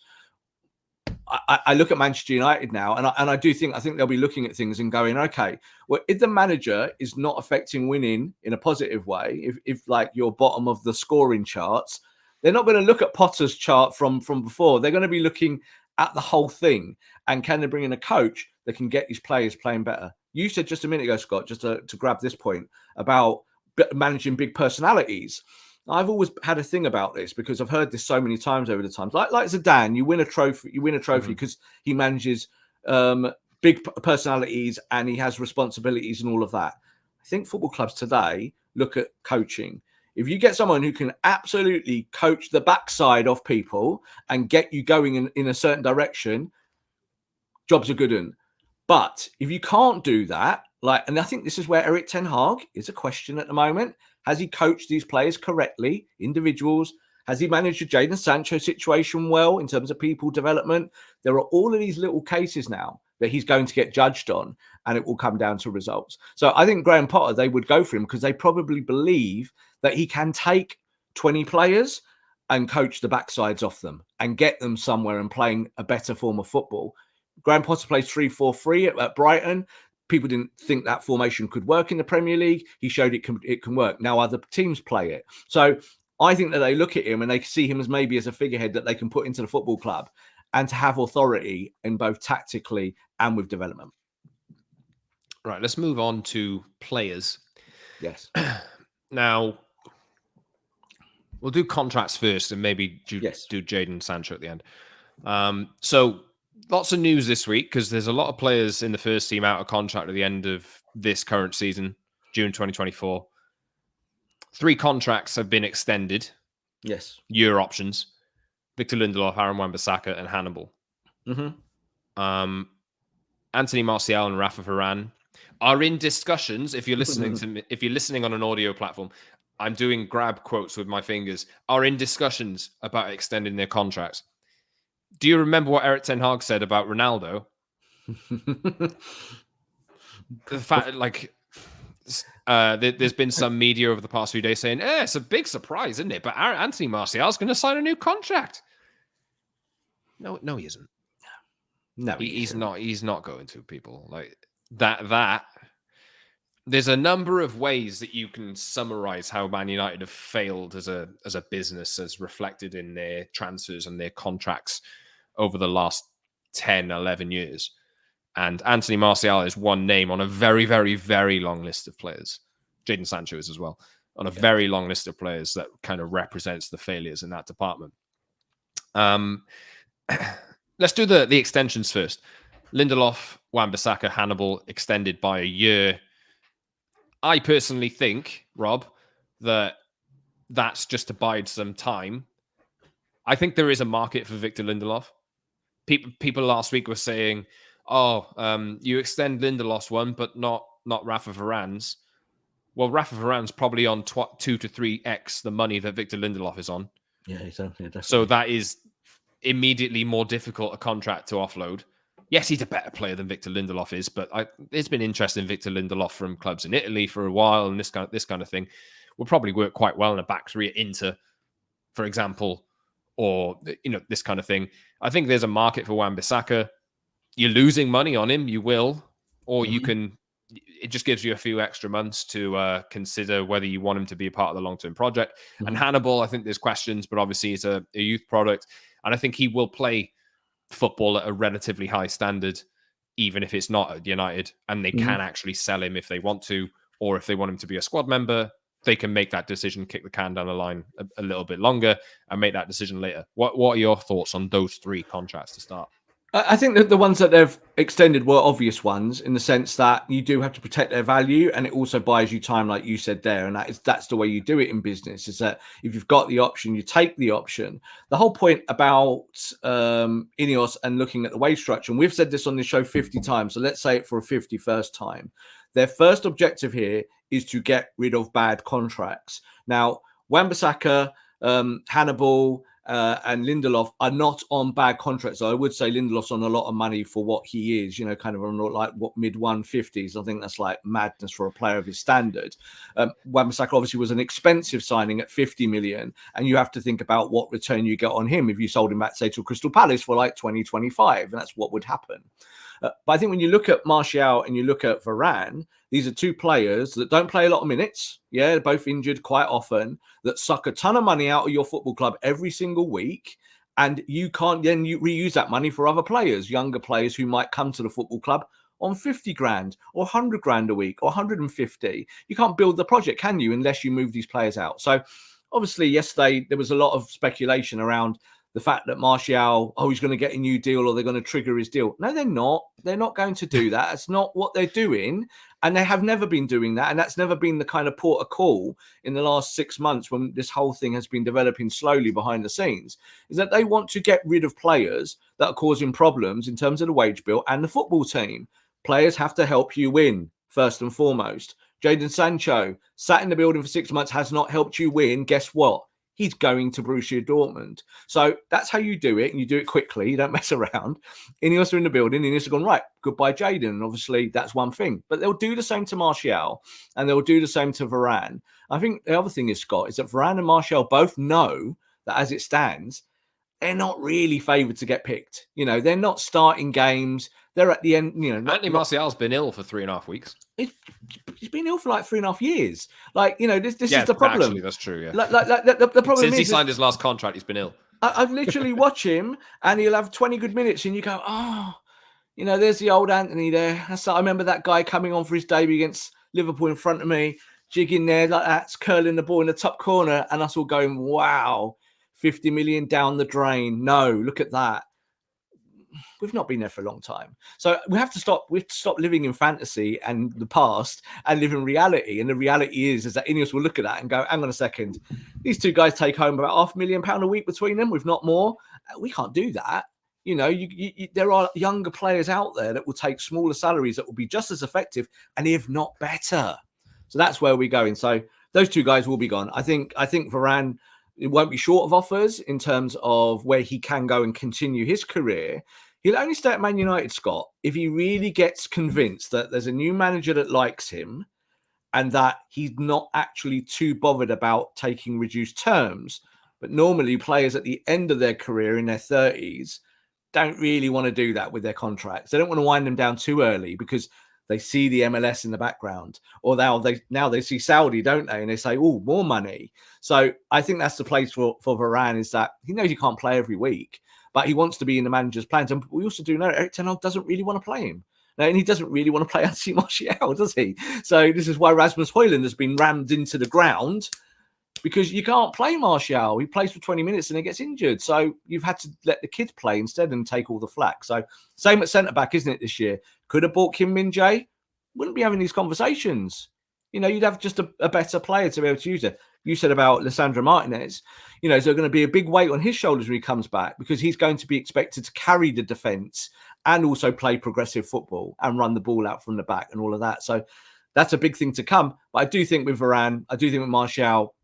I look at Manchester United now, and I think they'll be looking at things and going, okay, well, if the manager is not affecting winning in a positive way, if like you're bottom of the scoring charts, they're not going to look at Potter's chart from before. They're going to be looking at the whole thing, and can they bring in a coach that can get these players playing better? You said just a minute ago, Scott, just to grab this point about managing big personalities. I've always had a thing about this because I've heard this so many times over the times. Like Zidane, you win a trophy because he manages big personalities and he has responsibilities and all of that. I think football clubs today look at coaching. If you get someone who can absolutely coach the backside of people and get you going in a certain direction, jobs are good un. But if you can't do that, and I think this is where Erik Ten Hag is a question at the moment. Has he coached these players correctly, individuals? Has he managed the Jadon Sancho situation well in terms of people development? There are all of these little cases now that he's going to get judged on, and it will come down to results. So I think Graham Potter, they would go for him because they probably believe that he can take 20 players and coach the backsides off them and get them somewhere and playing a better form of football. Graham Potter plays 3-4-3 at Brighton. People didn't think that formation could work in the Premier League. He showed it can work. Now other teams play it. So I think that they look at him and they see him as maybe as a figurehead that they can put into the football club and to have authority in both tactically and with development. Right, let's move on to players. Yes. Now, we'll do contracts first and maybe do Jadon Sancho at the end. So lots of news this week because there's a lot of players in the first team out of contract at the end of this current season, June 2024. 3 contracts have been extended. Yes. Year options. Victor Lindelof, Aaron Wan-Bissaka, and Hannibal. Mm-hmm. Anthony Martial and Rafa Varane are in discussions. If you're listening to me, if you're listening on an audio platform, I'm doing grab quotes with my fingers, are in discussions about extending their contracts. Do you remember what Erik Ten Hag said about Ronaldo? The fact, There's been some media over the past few days saying, it's a big surprise, isn't it? But Anthony Martial's going to sign a new contract. No, he isn't. No, he's not. He's not going to, people. Like that. There's a number of ways that you can summarize how Man United have failed as a business, as reflected in their transfers and their contracts over the last 10, 11 years. And Anthony Martial is one name on a very, very, very long list of players. Jadon Sancho is as well, on a very long list of players that kind of represents the failures in that department. Let's do the extensions first. Lindelof, Wan-Bissaka, Hannibal extended by a year. I personally think, Rob, that's just to bide some time. I think there is a market for Victor Lindelof. People last week were saying, you extend Lindelof's one, but not Rafa Varane's. Well, Rafa Varane's probably on 2 to 3x the money that Victor Lindelof is on. Yeah, exactly. Definitely. So that is immediately more difficult a contract to offload. Yes, he's a better player than Victor Lindelof is, but it's been interesting in Victor Lindelof from clubs in Italy for a while, and this kind of thing will probably work quite well in a back three at Inter, for example, or this kind of thing. I think there's a market for Wan-Bissaka. You're losing money on him, you will, or you can. It just gives you a few extra months to consider whether you want him to be a part of the long-term project. And Hannibal, I think there's questions, but obviously he's a youth product, and I think he will play football at a relatively high standard, even if it's not at United, and they can actually sell him if they want to, or if they want him to be a squad member, they can make that decision, kick the can down the line a little bit longer and make that decision later. What are your thoughts on those three contracts to start? I think that the ones that they've extended were obvious ones, in the sense that you do have to protect their value, and it also buys you time, like you said there. And that's the way you do it in business, is that if you've got the option, you take the option. The whole point about Inos and looking at the wage structure, and we've said this on this show 50 times, so let's say it for a 51st time. Their first objective here is to get rid of bad contracts. Now, Wan-Bissaka, Hannibal, and Lindelof are not on bad contracts. So I would say Lindelof's on a lot of money for what he is, kind of on like what mid 150s. I think that's like madness for a player of his standard. Wan-Bissaka obviously was an expensive signing at 50 million, and you have to think about what return you get on him if you sold him back, say, to Crystal Palace for like 20, 25, and that's what would happen. But I think when you look at Martial and you look at Varane, these are two players that don't play a lot of minutes. Yeah, they're both injured quite often, that suck a ton of money out of your football club every single week. And you can't then reuse that money for other players, younger players who might come to the football club on 50 grand or 100 grand a week or 150. You can't build the project, can you, unless you move these players out? So obviously yesterday there was a lot of speculation around the fact that Martial, he's going to get a new deal, or they're going to trigger his deal. No, they're not. They're not going to do that. That's not what they're doing. And they have never been doing that. And that's never been the kind of port of call in the last 6 months, when this whole thing has been developing slowly behind the scenes, is that they want to get rid of players that are causing problems in terms of the wage bill and the football team. Players have to help you win, first and foremost. Jadon Sancho sat in the building for 6 months, has not helped you win. Guess what? He's going to Borussia Dortmund. So that's how you do it, and you do it quickly. You don't mess around. Ineos are in the building. Ineos have gone, right, goodbye, Jadon. And obviously, that's one thing. But they'll do the same to Martial, and they'll do the same to Varane. I think the other thing is, Scott, is that Varane and Martial both know that as it stands, they're not really favoured to get picked. They're not starting games. They're at the end. Anthony Martial's been ill for 3.5 weeks. He's been ill for like 3.5 years. This is the problem. Actually, that's true. Yeah. The problem Since is, he signed his last contract, he's been ill. I've literally watch him, and he'll have 20 good minutes, and you go, there's the old Anthony there. I remember that guy coming on for his debut against Liverpool in front of me, jigging there like that, curling the ball in the top corner, and us all going, wow, 50 million down the drain. No, look at that. We've not been there for a long time. So we have to stop living in fantasy and the past and live in reality. And the reality is that Ineos will look at that and go, hang on a second. These two guys take home about £500,000 a week between them, if not more. We can't do that. There are younger players out there that will take smaller salaries that will be just as effective and if not better. So that's where we're going. So those two guys will be gone. I think Varane, it won't be short of offers in terms of where he can go and continue his career. He'll only stay at Man United, Scott, if he really gets convinced that there's a new manager that likes him and that he's not actually too bothered about taking reduced terms. But normally players at the end of their career in their 30s don't really want to do that with their contracts. They don't want to wind them down too early because they see the MLS in the background, or now they see Saudi, don't they? And they say, oh, more money. So I think that's the place for Varane, is that he knows he can't play every week, but he wants to be in the manager's plans. And we also do know Erik Ten Hag doesn't really want to play him. Now, and he doesn't really want to play Anthony Martial, does he? So this is why Rasmus Højlund has been rammed into the ground, because you can't play Martial. He plays for 20 minutes and he gets injured. So you've had to let the kid play instead and take all the flack. So same at centre-back, isn't it, this year? Could have bought Kim Min-jae. Wouldn't be having these conversations. You know, you'd have just a better player to be able to use it. You said about Lisandro Martinez. You know, is there going to be a big weight on his shoulders when he comes back? Because he's going to be expected to carry the defence and also play progressive football and run the ball out from the back and all of that. So that's a big thing to come. But I do think with Varane, I do think with Martial,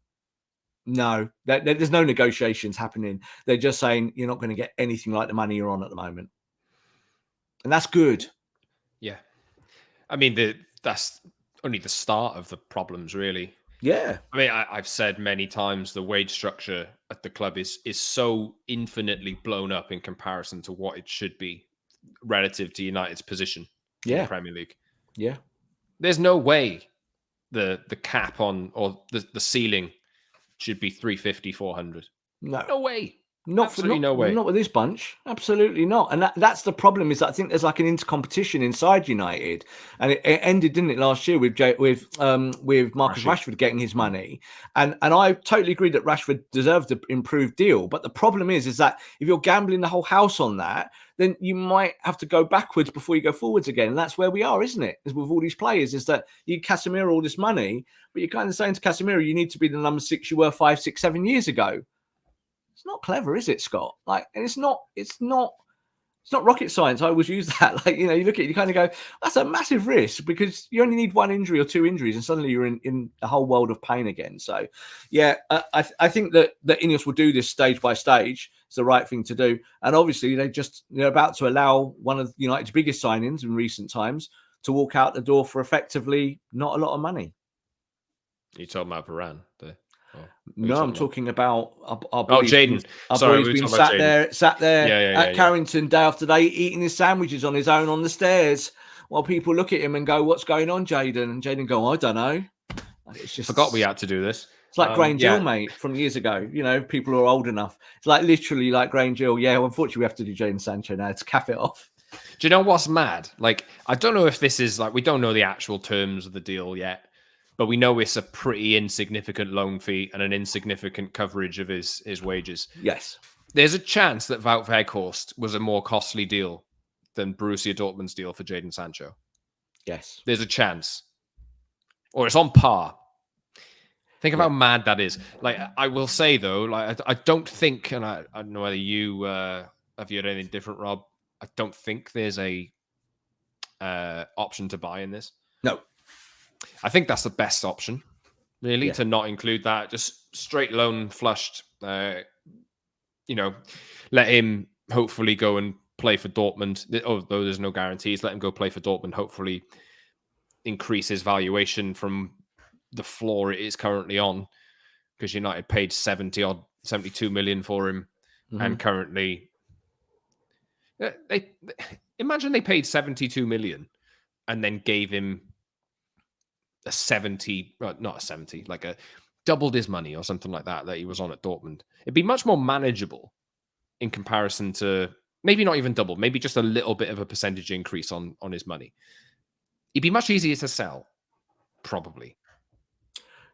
no, there's no negotiations happening. They're just saying you're not going to get anything like the money you're on at the moment. And that's good. Yeah. I mean, that's only the start of the problems, really. Yeah. I mean, I've said many times the wage structure at the club is so infinitely blown up in comparison to what it should be relative to United's position in the Premier League. Yeah. There's no way the cap on, or the ceiling should be 350, 400. No way. Not with this bunch. Absolutely not. And that's the problem, is that I think there's like an inter-competition inside United. And it ended, didn't it, last year with Marcus Rashford getting his money. And I totally agree that Rashford deserved an improved deal. But the problem is that if you're gambling the whole house on that, then you might have to go backwards before you go forwards again. And that's where we are, isn't it? Is with all these players, is that you Casemiro all this money, but you're kind of saying to Casemiro, you need to be the number 6 you were 5, 6, 7 years ago. It's not clever, is it, Scott? Like, and it's not rocket science. I always use that. Like, you know, you look at it, you kind of go, that's a massive risk, because you only need one injury or two injuries and suddenly you're in a whole world of pain again. So, yeah, I think that Inos will do this stage by stage. It's the right thing to do. And obviously they're about to allow one of United's biggest signings in recent times to walk out the door for effectively not a lot of money. You talking about Varane? No, I'm talking about our boy. Jadon. Sorry, he's been sat there at Carrington day after day, eating his sandwiches on his own on the stairs, while people look at him and go, "What's going on, Jadon?" And Jadon go, "I don't know." It's just forgot we had to do this. It's like Grange Hill, mate, from years ago. You know, people who are old enough. It's like literally like Grange Hill. Yeah, well, unfortunately, we have to do Jadon Sancho now to cap it off. Do you know what's mad? Like, I don't know if this is like, we don't know the actual terms of the deal yet. But we know it's a pretty insignificant loan fee and an insignificant coverage of his wages. Yes. There's a chance that Wout Weghorst was a more costly deal than Borussia Dortmund's deal for Jadon Sancho. Yes. There's a chance. Or it's on par. Think of how mad that is. Like, I will say, though, like, I don't think, and I don't know whether you have you had anything different, Rob. I don't think there's a option to buy in this. No. I think that's the best option, really, to not include that. Just straight loan flushed, let him hopefully go and play for Dortmund. Although there's no guarantees, let him go play for Dortmund, hopefully increase his valuation from the floor it is currently on, because United paid 72 million for him. And currently, imagine they paid 72 million and then gave him doubled his money or something like that he was on at Dortmund. It'd be much more manageable in comparison to, maybe not even double, maybe just a little bit of a percentage increase on his money. It'd be much easier to sell, probably.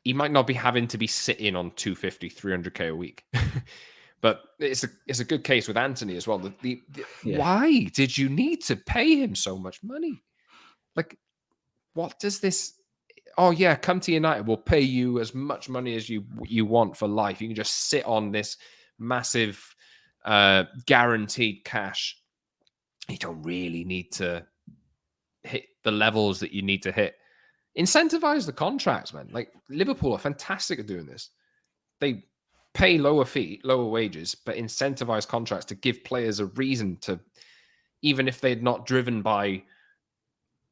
He might not be having to be sitting on 250, 300k a week. But it's a good case with Anthony as well. Why did you need to pay him so much money? Like, what does this... Oh, yeah, come to United. We'll pay you as much money as you want for life. You can just sit on this massive guaranteed cash. You don't really need to hit the levels that you need to hit. Incentivize the contracts, man. Like, Liverpool are fantastic at doing this. They pay lower wages, but incentivize contracts to give players a reason to, even if they're not driven by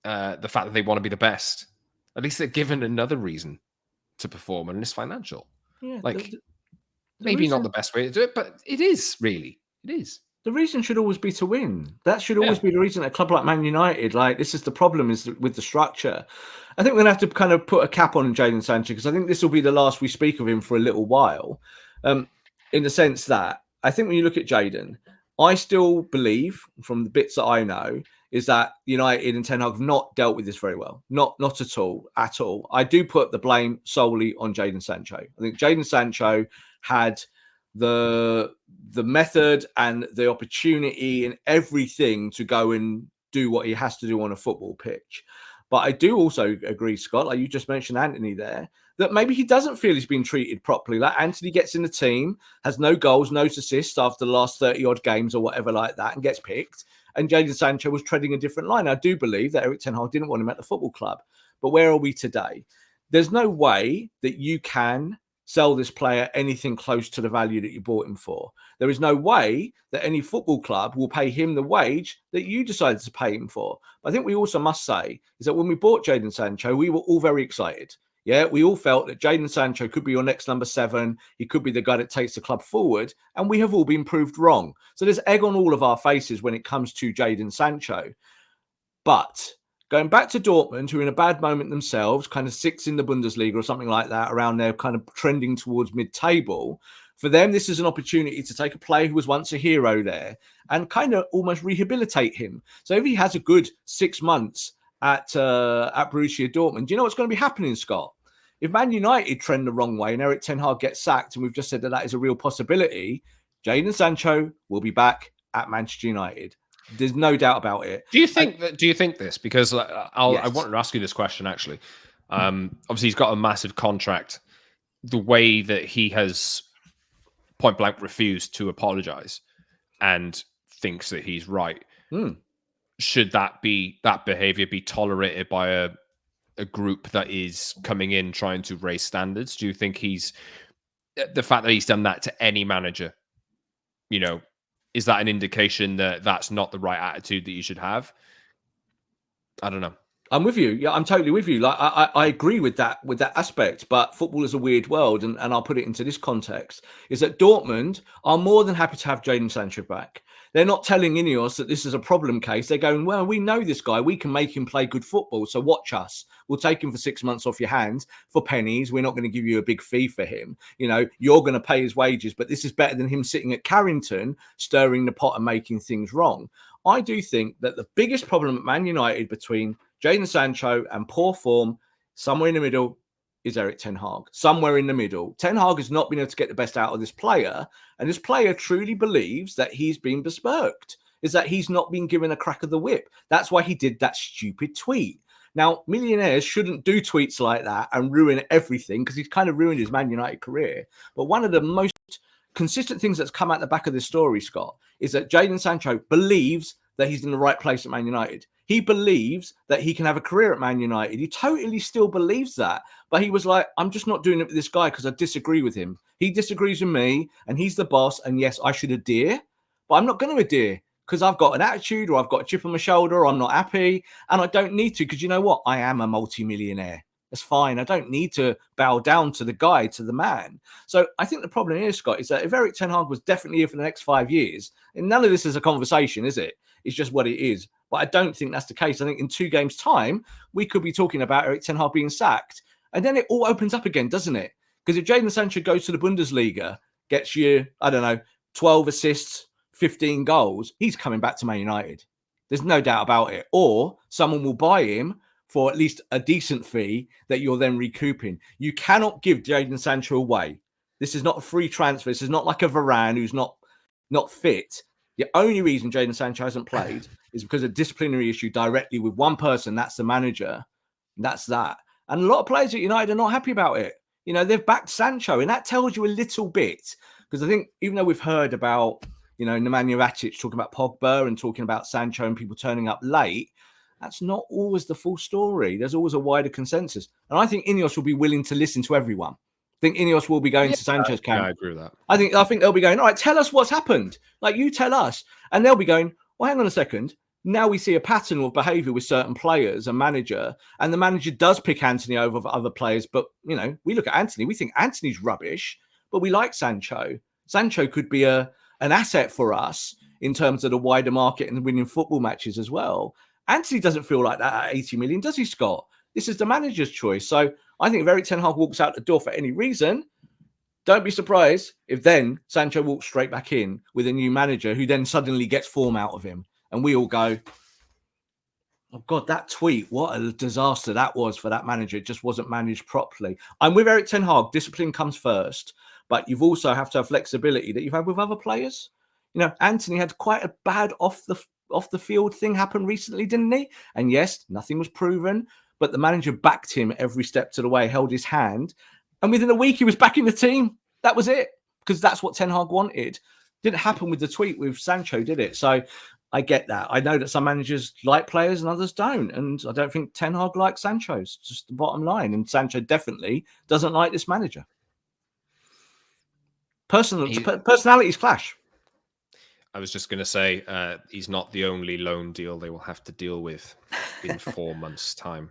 the fact that they want to be the best, At least they're given another reason to perform, and it's financial. Yeah, Like, the maybe reason, not the best way to do it, but it is really. It is. the reason should always be to win. That should always Yeah. be the reason at a club like Man United. Like, this is the problem is with the structure. I think we're going to have to kind of put a cap on Jadon Sancho, because I think this will be the last we speak of him for a little while. In the sense that I think when you look at Jadon, I still believe, from the bits that I know, is that United and Ten Hag have not dealt with this very well. Not at all. I do put the blame solely on Jadon Sancho. I think Jadon Sancho had the method and the opportunity and everything to go and do what he has to do on a football pitch. But I do also agree, Scott, like you just mentioned Anthony there, that maybe he doesn't feel he's been treated properly. Like, Anthony gets in the team, has no goals, no assists after the last 30-odd games or whatever like that, and gets picked. And Jadon Sancho was treading a different line. I do believe that Erik Ten Hag didn't want him at the football club. But where are we today? There's no way that you can sell this player anything close to the value that you bought him for. There is no way that any football club will pay him the wage that you decided to pay him for. But I think we also must say is that when we bought Jadon Sancho, we were all very excited. Yeah, we all felt that Jadon Sancho could be your next number 7. He could be the guy that takes the club forward. And we have all been proved wrong. So there's egg on all of our faces when it comes to Jadon Sancho. But going back to Dortmund, who are in a bad moment themselves, kind of 6th in the Bundesliga or something like that, around there, kind of trending towards mid-table. For them, this is an opportunity to take a player who was once a hero there and kind of almost rehabilitate him. So if he has a good 6 months at Borussia Dortmund, do you know what's going to be happening, Scott? If Man United trend the wrong way and Erik Ten Hag gets sacked, and we've just said that is a real possibility, Jadon Sancho will be back at Manchester United. There's no doubt about it. Do you think that? Do you think this? Because yes. I wanted to ask you this question actually. Obviously, he's got a massive contract. The way that he has point blank refused to apologize and thinks that he's right. Should that behavior be tolerated by a group that is coming in trying to raise standards? Do you think the fact that he's done that to any manager, is that an indication that that's not the right attitude that you should have? I don't know. I'm with you. Yeah, I'm totally with you. Like, I agree with that aspect, but football is a weird world, and I'll put it into this context, is that Dortmund are more than happy to have Jadon Sancho back. They're not telling Inos that this is a problem case. They're going, well, we know this guy. We can make him play good football, so watch us. We'll take him for 6 months off your hands for pennies. We're not going to give you a big fee for him. You're going to pay his wages, but this is better than him sitting at Carrington, stirring the pot and making things wrong. I do think that the biggest problem at Man United between Jadon Sancho and poor form, somewhere in the middle, is Erik Ten Hag. Somewhere in the middle. Ten Hag has not been able to get the best out of this player, and this player truly believes that he's been besmirked, is that he's not been given a crack of the whip. That's why he did that stupid tweet. Now, millionaires shouldn't do tweets like that and ruin everything, because he's kind of ruined his Man United career. But one of the most consistent things that's come out the back of this story, Scott, is that Jadon Sancho believes that he's in the right place at Man United. He believes that he can have a career at Man United. He totally still believes that. But he was like, I'm just not doing it with this guy because I disagree with him. He disagrees with me and he's the boss. And yes, I should adhere, but I'm not going to adhere because I've got an attitude or I've got a chip on my shoulder or I'm not happy. And I don't need to, because you know what? I am a multimillionaire. That's fine. I don't need to bow down to the guy, to the man. So I think the problem here, Scott, is that if Erik Ten Hag was definitely here for the next 5 years, and none of this is a conversation, is it? It's just what it is. But I don't think that's the case. I think in 2 games' time, we could be talking about Erik Ten Hag being sacked. And then it all opens up again, doesn't it? Because if Jadon Sancho goes to the Bundesliga, gets you, 12 assists, 15 goals, he's coming back to Man United. There's no doubt about it. Or someone will buy him for at least a decent fee that you're then recouping. You cannot give Jadon Sancho away. This is not a free transfer. This is not like a Varane who's not fit. The only reason Jadon Sancho hasn't played is because of disciplinary issue directly with one person. That's the manager. That's that. And a lot of players at United are not happy about it. They've backed Sancho, and that tells you a little bit. Because I think even though we've heard about, Nemanja Rakic talking about Pogba and talking about Sancho and people turning up late, that's not always the full story. There's always a wider consensus. And I think Inos will be willing to listen to everyone. I think Inos will be going to Sancho's camp. Yeah, I agree with that. I think they'll be going, all right, tell us what's happened. Like, you tell us. And they'll be going, well, hang on a second. Now we see a pattern of behaviour with certain players, a manager, and the manager does pick Antony over other players. But, we look at Antony, we think Antony's rubbish, but we like Sancho. Sancho could be an asset for us in terms of the wider market and winning football matches as well. Antony doesn't feel like that at 80 million, does he, Scott? This is the manager's choice. So I think if Erik Ten Hag walks out the door for any reason, don't be surprised if then Sancho walks straight back in with a new manager who then suddenly gets form out of him. And we all go, oh, God, that tweet, what a disaster that was for that manager. It just wasn't managed properly. I'm with Erik Ten Hag. Discipline comes first. But you've also have to have flexibility that you've had with other players. Antony had quite a bad off the field thing happen recently, didn't he? And yes, nothing was proven. But the manager backed him every step to the way, held his hand. And within a week, he was back in the team. That was it. Because that's what Ten Hag wanted. Didn't happen with the tweet with Sancho, did it? So I get that. I know that some managers like players and others don't. And I don't think Ten Hag likes Sancho. It's just the bottom line. And Sancho definitely doesn't like this manager. Personalities clash. I was just going to say, he's not the only loan deal they will have to deal with in 4 months' time.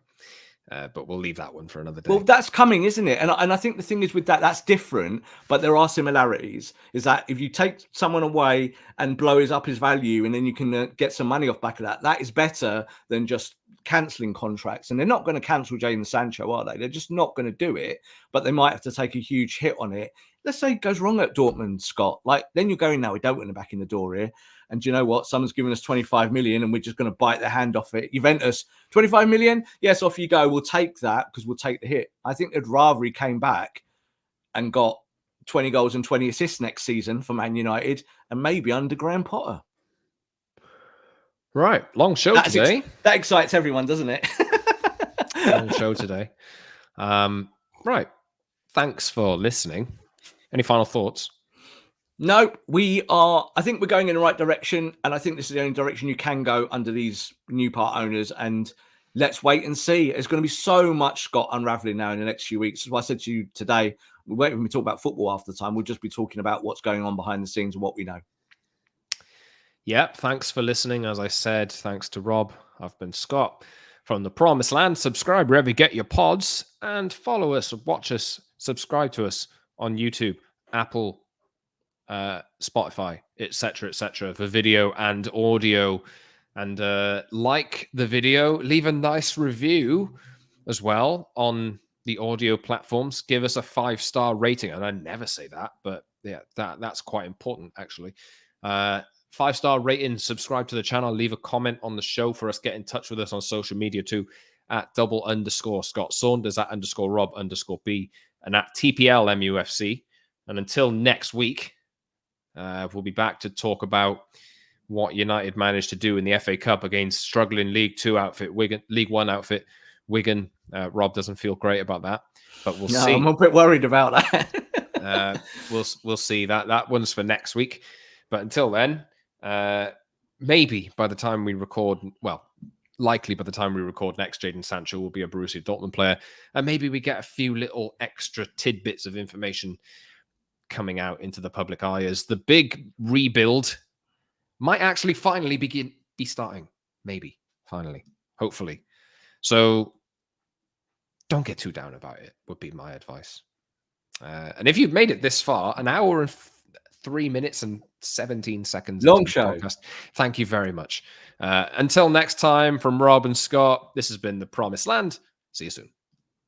But we'll leave that one for another day. Well, that's coming, isn't it? And I think the thing is with that's different, but there are similarities. Is that if you take someone away and blow up his value and then you can get some money off back of that, that is better than just cancelling contracts. And they're not going to cancel Jadon Sancho, are they? They're just not going to do it, but they might have to take a huge hit on it. Let's say it goes wrong at Dortmund, Scott. Then you're going, no, we don't want them back in the door here. And do you know what? Someone's given us 25 million and we're just going to bite their hand off it. Juventus, 25 million? Yes, off you go. We'll take that because we'll take the hit. I think they'd rather he came back and got 20 goals and 20 assists next season for Man United and maybe under Graham Potter. Right. Long show today. That excites everyone, doesn't it? Long show today. Right. Thanks for listening. Any final thoughts? No, I think we're going in the right direction. And I think this is the only direction you can go under these new part owners. And let's wait and see. There's going to be so much, Scott, unraveling now in the next few weeks. That's why I said to you today, we won't even talk about football half the time. We'll just be talking about what's going on behind the scenes and what we know. Yep. Thanks for listening. As I said, thanks to Rob. I've been Scott from the Promised Land. Subscribe wherever you get your pods and follow us, watch us, subscribe to us on YouTube, Apple, Spotify, etc., for video and audio. And like the video, leave a nice review as well on the audio platforms. Give us a 5-star rating. And I never say that, but yeah, that's quite important, actually. 5-star rating, subscribe to the channel, leave a comment on the show for us. Get in touch with us on social media too, at @Scott Saunders, at @Rob_B, and at TPLMUFC. And until next week, we'll be back to talk about what United managed to do in the FA Cup against struggling League 2 outfit, Wigan, League 1 outfit, Wigan. Rob doesn't feel great about that, but we'll see. I'm a bit worried about that. We'll see. That one's for next week. But until then, maybe by the time we record, likely by the time we record next, Jadon Sancho will be a Borussia Dortmund player, and maybe we get a few little extra tidbits of information coming out into the public eye as the big rebuild might actually finally be starting. Maybe, finally, hopefully. So don't get too down about it, would be my advice. And if you've made it this far, an hour and 3 minutes and 17 seconds. Long show. Podcast, thank you very much. Until next time, from Rob and Scott, this has been The Promised Land. See you soon.